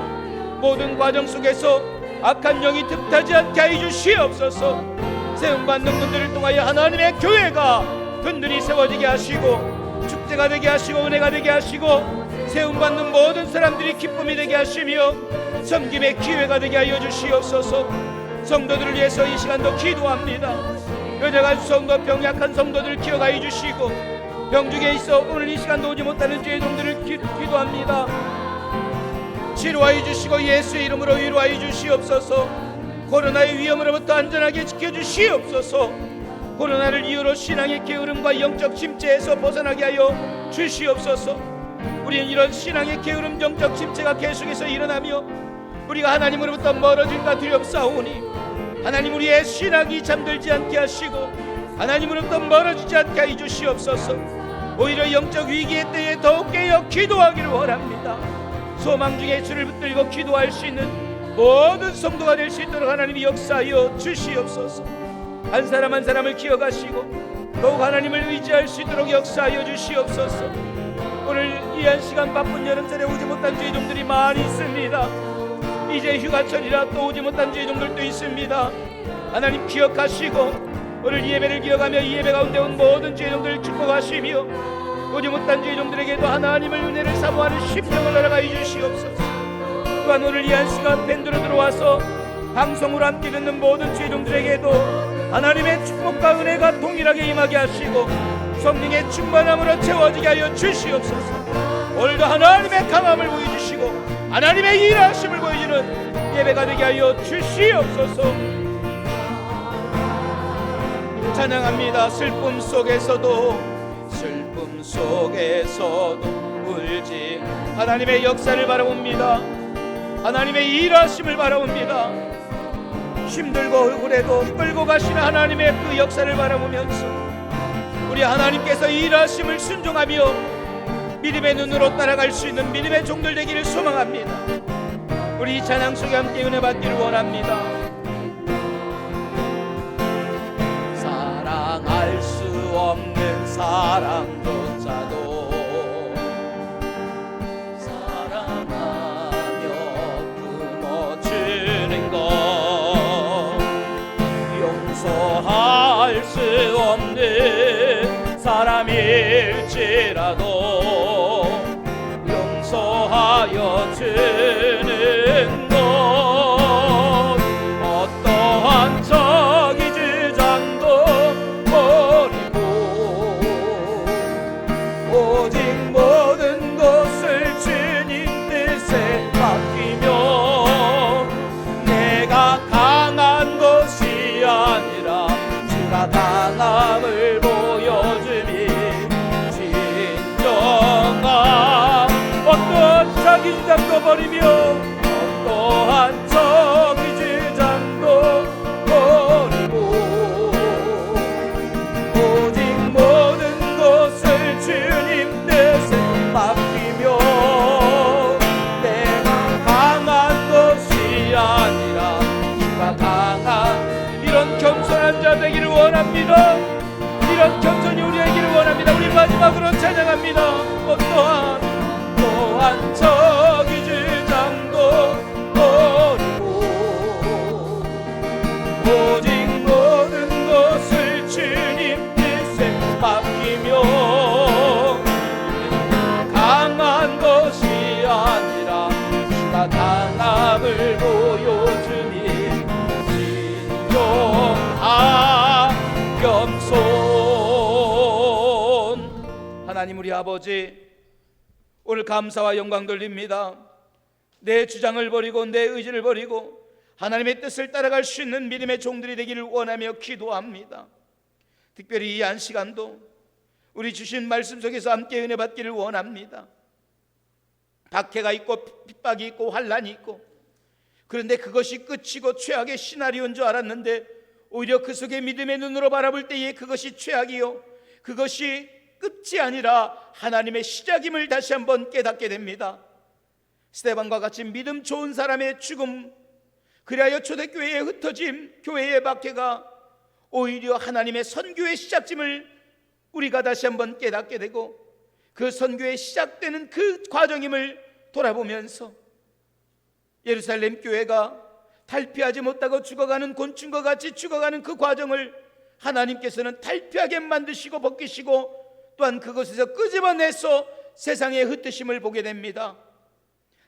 모든 과정 속에서 악한 영이 틈타지 않게 하여 주시옵소서. 세움받는 분들을 통하여 하나님의 교회가 든든히 세워지게 하시고 축제가 되게 하시고 은혜가 되게 하시고 세움받는 모든 사람들이 기쁨이 되게 하시며 섬김의 기회가 되게 하여 주시옵소서. 성도들을 위해서 이 시간도 기도합니다. 여자가 성도, 병약한 성도들을 기억하여 주시고 병중에 있어 오늘 이 시간도 오지 못하는 죄종들을 기도합니다. 치료하여 주시고 예수의 이름으로 위로하여 주시옵소서. 코로나의 위험으로부터 안전하게 지켜주시옵소서. 코로나를 이유로 신앙의 게으름과 영적 침체에서 벗어나게 하여 주시옵소서. 우리는 이런 신앙의 게으름, 영적 침체가 계속해서 일어나며 우리가 하나님으로부터 멀어질까 두렵사오니 하나님 우리의 신앙이 잠들지 않게 하시고 하나님으로부터 멀어지지 않게 해 주시옵소서. 오히려 영적 위기의 때에 더욱 깨어 기도하기를 원합니다. 소망 중에 주를 붙들고 기도할 수 있는 모든 성도가 될 수 있도록 하나님이 역사하여 주시옵소서. 한 사람 한 사람을 기억하시고 더욱 하나님을 의지할 수 있도록 역사하여 주시옵소서. 오늘 이 한 시간 바쁜 여름철에 오지 못한 죄종들이 많이 있습니다. 이제 휴가철이라 또 오지 못한 죄종들도 있습니다. 하나님 기억하시고 오늘 이 예배를 기억하며 이 예배 가운데 온 모든 죄종들을 축복하시며 오지 못한 죄종들에게도 하나님을 은혜를 사모하는 심령을 허락하여 주시옵소서. 또한 오늘 이 한 시간 밴드로 들어와서 방송으로 함께 듣는 모든 죄종들에게도 하나님의 축복과 은혜가 동일하게 임하게 하시고 성령의 충만함으로 채워지게 하여 주시옵소서. 오늘도 하나님의 강함을 보여주시고 하나님의 일하심을 보여주는 예배가 되게 하여 주시옵소서. 찬양합니다. 슬픔 속에서도 울지 하나님의 역사를 바라봅니다. 하나님의 일하심을 바라봅니다. 힘들고 그래도 끌고 가시는 하나님의 그 역사를 바라보면서 우리 하나님께서 일하심을 순종하며 믿음의 눈으로 따라갈 수 있는 믿음의 종들 되기를 소망합니다. 우리 이 찬양 속에 함께 은혜 받기를 원합니다. 사랑할 수 없는 사람조차도 사랑하며 품어주는 것, 용서할 수 없는 사람일지라도 용서하여 주는 것, 어떠한 적이 주장도 버리고 오직 모든 것을 주님 뜻에 맡기며 내가 강한 것이 아니라 주가 강함을 보여주니 진정한 어떠한 자기 주장도 버리며 어떠한 자기 주장도 버리고 오직 모든 것을 주님 뜻에 맡기며 내가 강한 것이 아니라 주가 강한 이런 겸손한 자 되기를 원합니다. 이런 겸손이 우리에게를 원합니다. 우리 마지막으로 찬양합니다. 어떠한 저기 주장도 버리고 오직 모든 것을 주님 뜻에 맡기며 강한 것이 아니라 주가 강함을 보여주니 진정한 겸손. 하나님 우리 아버지, 오늘 감사와 영광 돌립니다. 내 주장을 버리고 내 의지를 버리고 하나님의 뜻을 따라갈 수 있는 믿음의 종들이 되기를 원하며 기도합니다. 특별히 이 한 시간도 우리 주신 말씀 속에서 함께 은혜 받기를 원합니다. 박해가 있고 핍박이 있고 환난이 있고, 그런데 그것이 끝이고 최악의 시나리오인 줄 알았는데 오히려 그 속에 믿음의 눈으로 바라볼 때에 그것이 최악이요 그것이 끝이 아니라 하나님의 시작임을 다시 한번 깨닫게 됩니다. 스데반과 같이 믿음 좋은 사람의 죽음, 그리하여 초대교회의 흩어짐, 교회의 박해가 오히려 하나님의 선교의 시작점을 우리가 다시 한번 깨닫게 되고 그 선교의 시작되는 그 과정임을 돌아보면서 예루살렘 교회가 탈피하지 못하고 죽어가는 곤충과 같이 죽어가는 그 과정을 하나님께서는 탈피하게 만드시고 벗기시고 또한 그것에서 끄집어내서 세상의 흩으심을 보게 됩니다.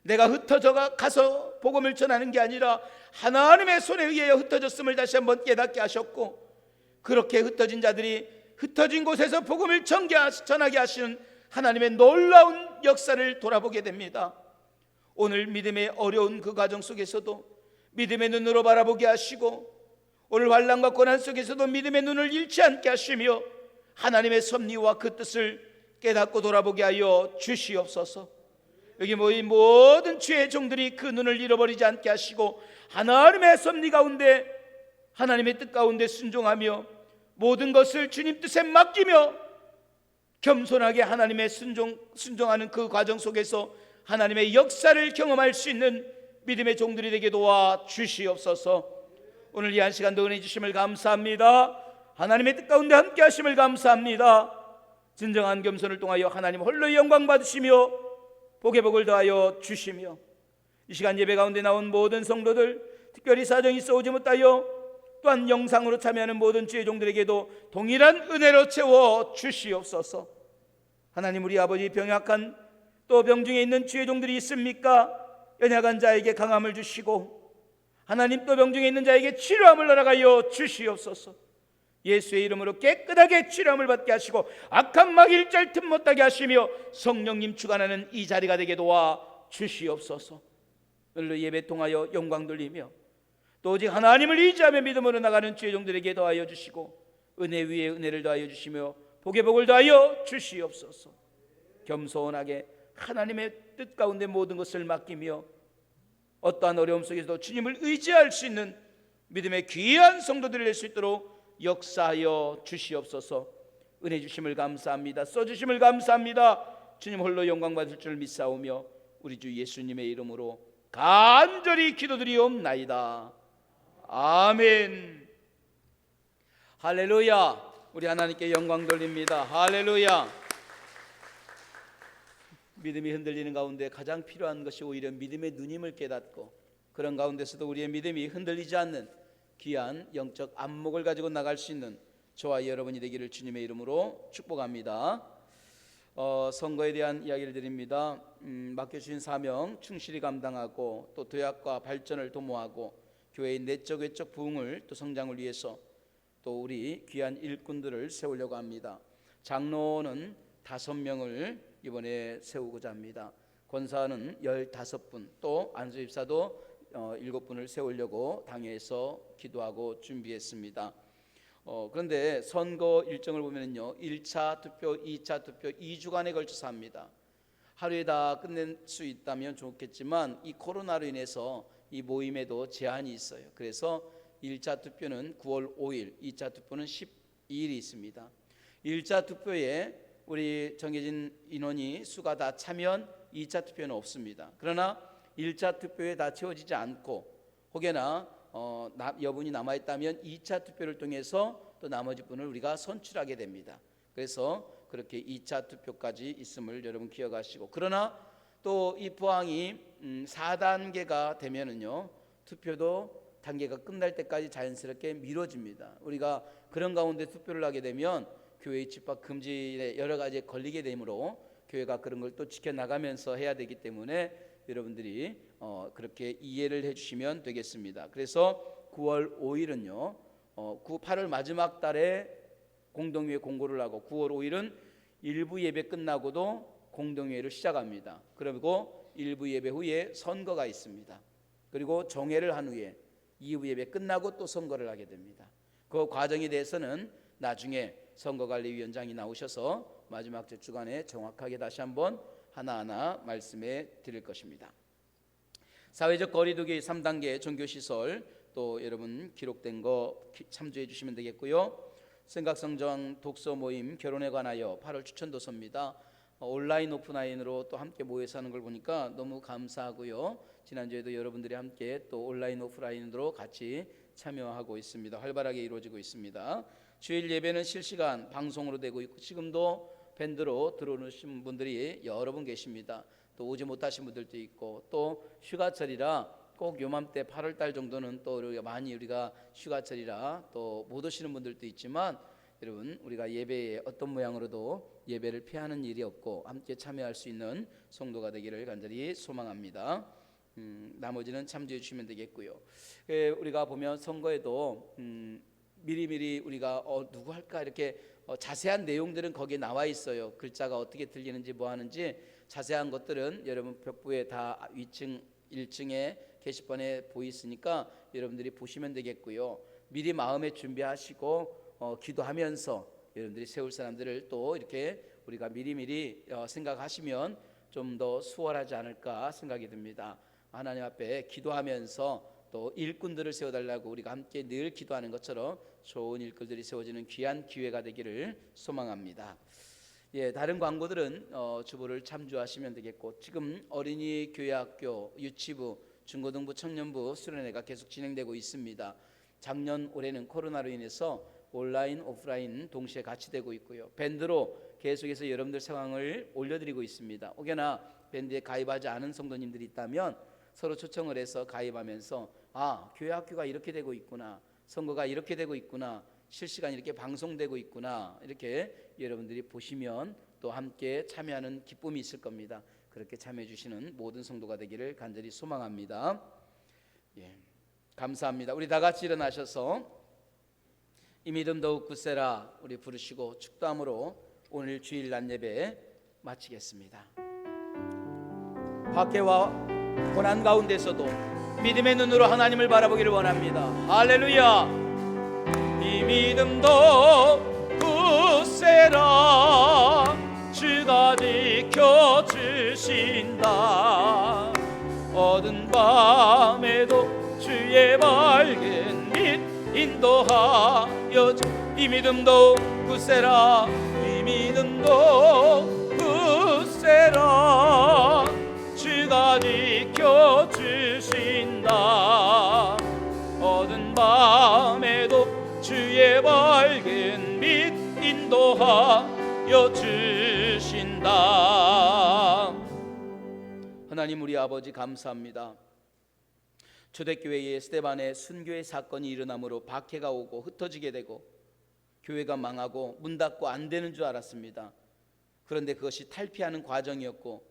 내가 흩어져 가서 복음을 전하는 게 아니라 하나님의 손에 의하여 흩어졌음을 다시 한번 깨닫게 하셨고, 그렇게 흩어진 자들이 흩어진 곳에서 복음을 전하게 하시는 하나님의 놀라운 역사를 돌아보게 됩니다. 오늘 믿음의 어려운 그 과정 속에서도 믿음의 눈으로 바라보게 하시고, 오늘 환난과 고난 속에서도 믿음의 눈을 잃지 않게 하시며 하나님의 섭리와 그 뜻을 깨닫고 돌아보게 하여 주시옵소서. 여기 모인 모든 주의 종들이 그 눈을 잃어버리지 않게 하시고 하나님의 섭리 가운데 하나님의 뜻 가운데 순종하며 모든 것을 주님 뜻에 맡기며 겸손하게 하나님의 순종하는 그 과정 속에서 하나님의 역사를 경험할 수 있는 믿음의 종들이 되게 도와 주시옵소서. 오늘 이 한 시간도 은혜 주심을 감사합니다. 하나님의 뜻 가운데 함께 하심을 감사합니다. 진정한 겸손을 통하여 하나님 홀로 영광 받으시며 복의 복을 더하여 주시며 이 시간 예배 가운데 나온 모든 성도들, 특별히 사정이 있어 오지 못하여 또한 영상으로 참여하는 모든 주의 종들에게도 동일한 은혜로 채워 주시옵소서. 하나님 우리 아버지, 병약한 또 병중에 있는 주의 종들이 있습니까? 연약한 자에게 강함을 주시고 하나님 또 병중에 있는 자에게 치료함을 허락하여 주시옵소서. 예수의 이름으로 깨끗하게 치료함을 받게 하시고 악한 마귀 일절 틈 못하게 하시며 성령님 주관하는 이 자리가 되게 도와 주시옵소서. 오늘도 예배 통하여 영광 돌리며 또 오직 하나님을 의지하며 믿음으로 나가는 주의 종들에게 더하여 주시고 은혜 위에 은혜를 더하여 주시며 복에 복을 더하여 주시옵소서. 겸손하게 하나님의 뜻 가운데 모든 것을 맡기며 어떠한 어려움 속에서도 주님을 의지할 수 있는 믿음의 귀한 성도들이 될 수 있도록 역사하여 주시옵소서. 은혜 주심을 감사합니다. 써주심을 감사합니다. 주님 홀로 영광 받을 줄 믿사오며 우리 주 예수님의 이름으로 간절히 기도드리옵나이다. 아멘. 할렐루야. 우리 하나님께 영광 돌립니다. 할렐루야. 믿음이 흔들리는 가운데 가장 필요한 것이 오히려 믿음의 눈임을 깨닫고 그런 가운데서도 우리의 믿음이 흔들리지 않는 귀한 영적 안목을 가지고 나갈 수 있는 저와 여러분이 되기를 주님의 이름으로 축복합니다. 선거에 대한 이야기를 드립니다. 맡겨주신 사명 충실히 감당하고 또 도약과 발전을 도모하고 교회의 내적 외적 부흥을 또 성장을 위해서 또 우리 귀한 일꾼들을 세우려고 합니다. 장로는 5명을 이번에 세우고자 합니다. 권사는 15분, 또 안수집사도 7분을 세우려고 당회에서 기도하고 준비했습니다. 그런데 선거 일정을 보면요, 1차 투표, 2차 투표 2주간에 걸쳐서 합니다. 하루에 다 끝낼 수 있다면 좋겠지만 이 코로나로 인해서 이 모임에도 제한이 있어요. 그래서 1차 투표는 9월 5일, 2차 투표는 12일이 있습니다. 1차 투표에 우리 정해진 인원이 수가 다 차면 2차 투표는 없습니다. 그러나 1차 투표에 다 채워지지 않고 혹여나 여분이 남아있다면 2차 투표를 통해서 또 나머지 분을 우리가 선출하게 됩니다. 그래서 그렇게 2차 투표까지 있음을 여러분 기억하시고, 그러나 또 이 포항이 4단계가 되면은요, 투표도 단계가 끝날 때까지 자연스럽게 미뤄집니다. 우리가 그런 가운데 투표를 하게 되면 교회의 집합 금지에 여러 가지에 걸리게 되므로 교회가 그런 걸 또 지켜나가면서 해야 되기 때문에 여러분들이 그렇게 이해를 해주시면 되겠습니다. 그래서 9월 5일은요 8월 마지막 달에 공동회의 공고를 하고 9월 5일은 일부 예배 끝나고도 공동회의를 시작합니다. 그리고 일부 예배 후에 선거가 있습니다. 그리고 정회를 한 후에 2부 예배 끝나고 또 선거를 하게 됩니다. 그 과정에 대해서는 나중에 선거관리위원장이 나오셔서 마지막 주간에 정확하게 다시 한번 하나하나 말씀해 드릴 것입니다. 사회적 거리두기 3단계 종교시설 또 여러분 기록된 거 참조해 주시면 되겠고요. 생각성장 독서 모임 결혼에 관하여 8월 추천도서입니다. 온라인 오프라인으로 또 함께 모여서 하는 걸 보니까 너무 감사하고요. 지난주에도 여러분들이 함께 또 온라인 오프라인으로 같이 참여하고 있습니다. 활발하게 이루어지고 있습니다. 주일 예배는 실시간 방송으로 되고 있고 지금도 밴드로 들어오신 분들이 여러 분 계십니다. 또 오지 못하신 분들도 있고 또 휴가철이라 꼭 요맘때 8월달 정도는 또 많이 우리가 휴가철이라 또 못 오시는 분들도 있지만 여러분 우리가 예배에 어떤 모양으로도 예배를 피하는 일이 없고 함께 참여할 수 있는 성도가 되기를 간절히 소망합니다. 나머지는 참조해 주시면 되겠고요. 우리가 보면 선거에도 미리미리 우리가 누구 할까 이렇게 자세한 내용들은 거기에 나와 있어요. 글자가 어떻게 들리는지 뭐 하는지 자세한 것들은 여러분 벽부에 다 위층 1층에 게시판에 보이시니까 여러분들이 보시면 되겠고요. 미리 마음에 준비하시고 기도하면서 여러분들이 세울 사람들을 또 이렇게 우리가 미리미리 생각하시면 좀 더 수월하지 않을까 생각이 듭니다. 하나님 앞에 기도하면서 또 일꾼들을 세워달라고 우리가 함께 늘 기도하는 것처럼 좋은 일꾼들이 세워지는 귀한 기회가 되기를 소망합니다. 다른 광고들은 주보를 참조하시면 되겠고 지금 어린이 교회학교, 유치부, 중고등부, 청년부 수련회가 계속 진행되고 있습니다. 작년 올해는 코로나로 인해서 온라인, 오프라인 동시에 같이 되고 있고요. 밴드로 계속해서 여러분들 상황을 올려드리고 있습니다. 혹여나 밴드에 가입하지 않은 성도님들이 있다면 서로 초청을 해서 가입하면서 교회 학교가 이렇게 되고 있구나, 선거가 이렇게 되고 있구나, 실시간 이렇게 방송되고 있구나 이렇게 여러분들이 보시면 또 함께 참여하는 기쁨이 있을 겁니다. 그렇게 참여해 주시는 모든 성도가 되기를 간절히 소망합니다. 감사합니다. 우리 다 같이 일어나셔서 이 믿음 더욱 굳세라 우리 부르시고 축도함으로 오늘 주일 낮 예배 마치겠습니다. 박해와 고난 가운데서도 믿음의 눈으로 하나님을 바라보기를 원합니다. 할렐루야. 이 믿음도 굳세라 주가 지켜주신다. 어두운 밤에도 주의 밝은 빛 인도하여 이 믿음도 굳세라 이 믿음도 굳세라 주가 지켜주신다. 어두운 밤에도 주의 밝은 빛 인도하여 주신다. 하나님 우리 아버지 감사합니다. 초대교회에 스데반의 순교의 사건이 일어남으로 박해가 오고 흩어지게 되고 교회가 망하고 문 닫고 안 되는 줄 알았습니다. 그런데 그것이 탈피하는 과정이었고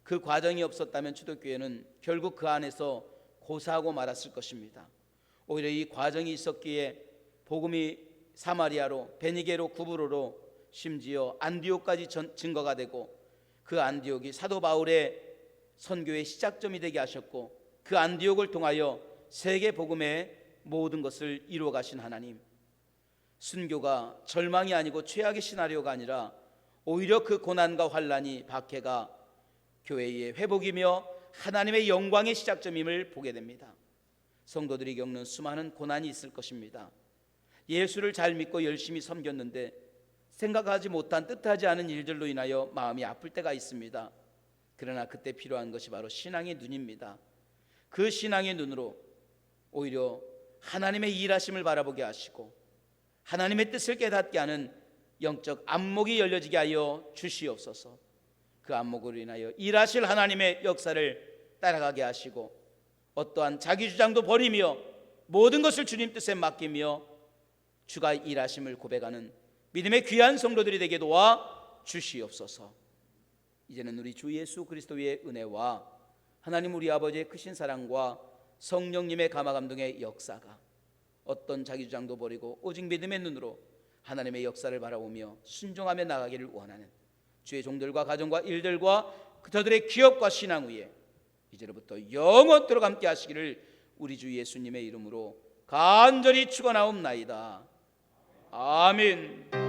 그 과정이 없었다면 초대교회는 결국 그 안에서 고사하고 말았을 것입니다. 오히려 이 과정이 있었기에 복음이 사마리아로 베니게로 구브로로 심지어 안디옥까지 증거가 되고 그 안디옥이 사도 바울의 선교의 시작점이 되게 하셨고 그 안디옥을 통하여 세계 복음의 모든 것을 이루어 가신 하나님, 순교가 절망이 아니고 최악의 시나리오가 아니라 오히려 그 고난과 환난이 박해가 교회의 회복이며 하나님의 영광의 시작점임을 보게 됩니다. 성도들이 겪는 수많은 고난이 있을 것입니다. 예수를 잘 믿고 열심히 섬겼는데 생각하지 못한 뜻하지 않은 일들로 인하여 마음이 아플 때가 있습니다. 그러나 그때 필요한 것이 바로 신앙의 눈입니다. 그 신앙의 눈으로 오히려 하나님의 일하심을 바라보게 하시고 하나님의 뜻을 깨닫게 하는 영적 안목이 열려지게 하여 주시옵소서. 그 안목으로 인하여 일하실 하나님의 역사를 따라가게 하시고 어떠한 자기 주장도 버리며 모든 것을 주님 뜻에 맡기며 주가 일하심을 고백하는 믿음의 귀한 성도들이 되게 도와 주시옵소서. 이제는 우리 주 예수 그리스도의 은혜와 하나님 우리 아버지의 크신 사랑과 성령님의 감화 감동의 역사가 어떤 자기 주장도 버리고 오직 믿음의 눈으로 하나님의 역사를 바라보며 순종하며 나가기를 원하는 주의 종들과 가정과 일들과 저들의 기업과 신앙 위에 이제로부터 영원토록 함께 하시기를 우리 주 예수님의 이름으로 간절히 축원하옵나이다. 아멘.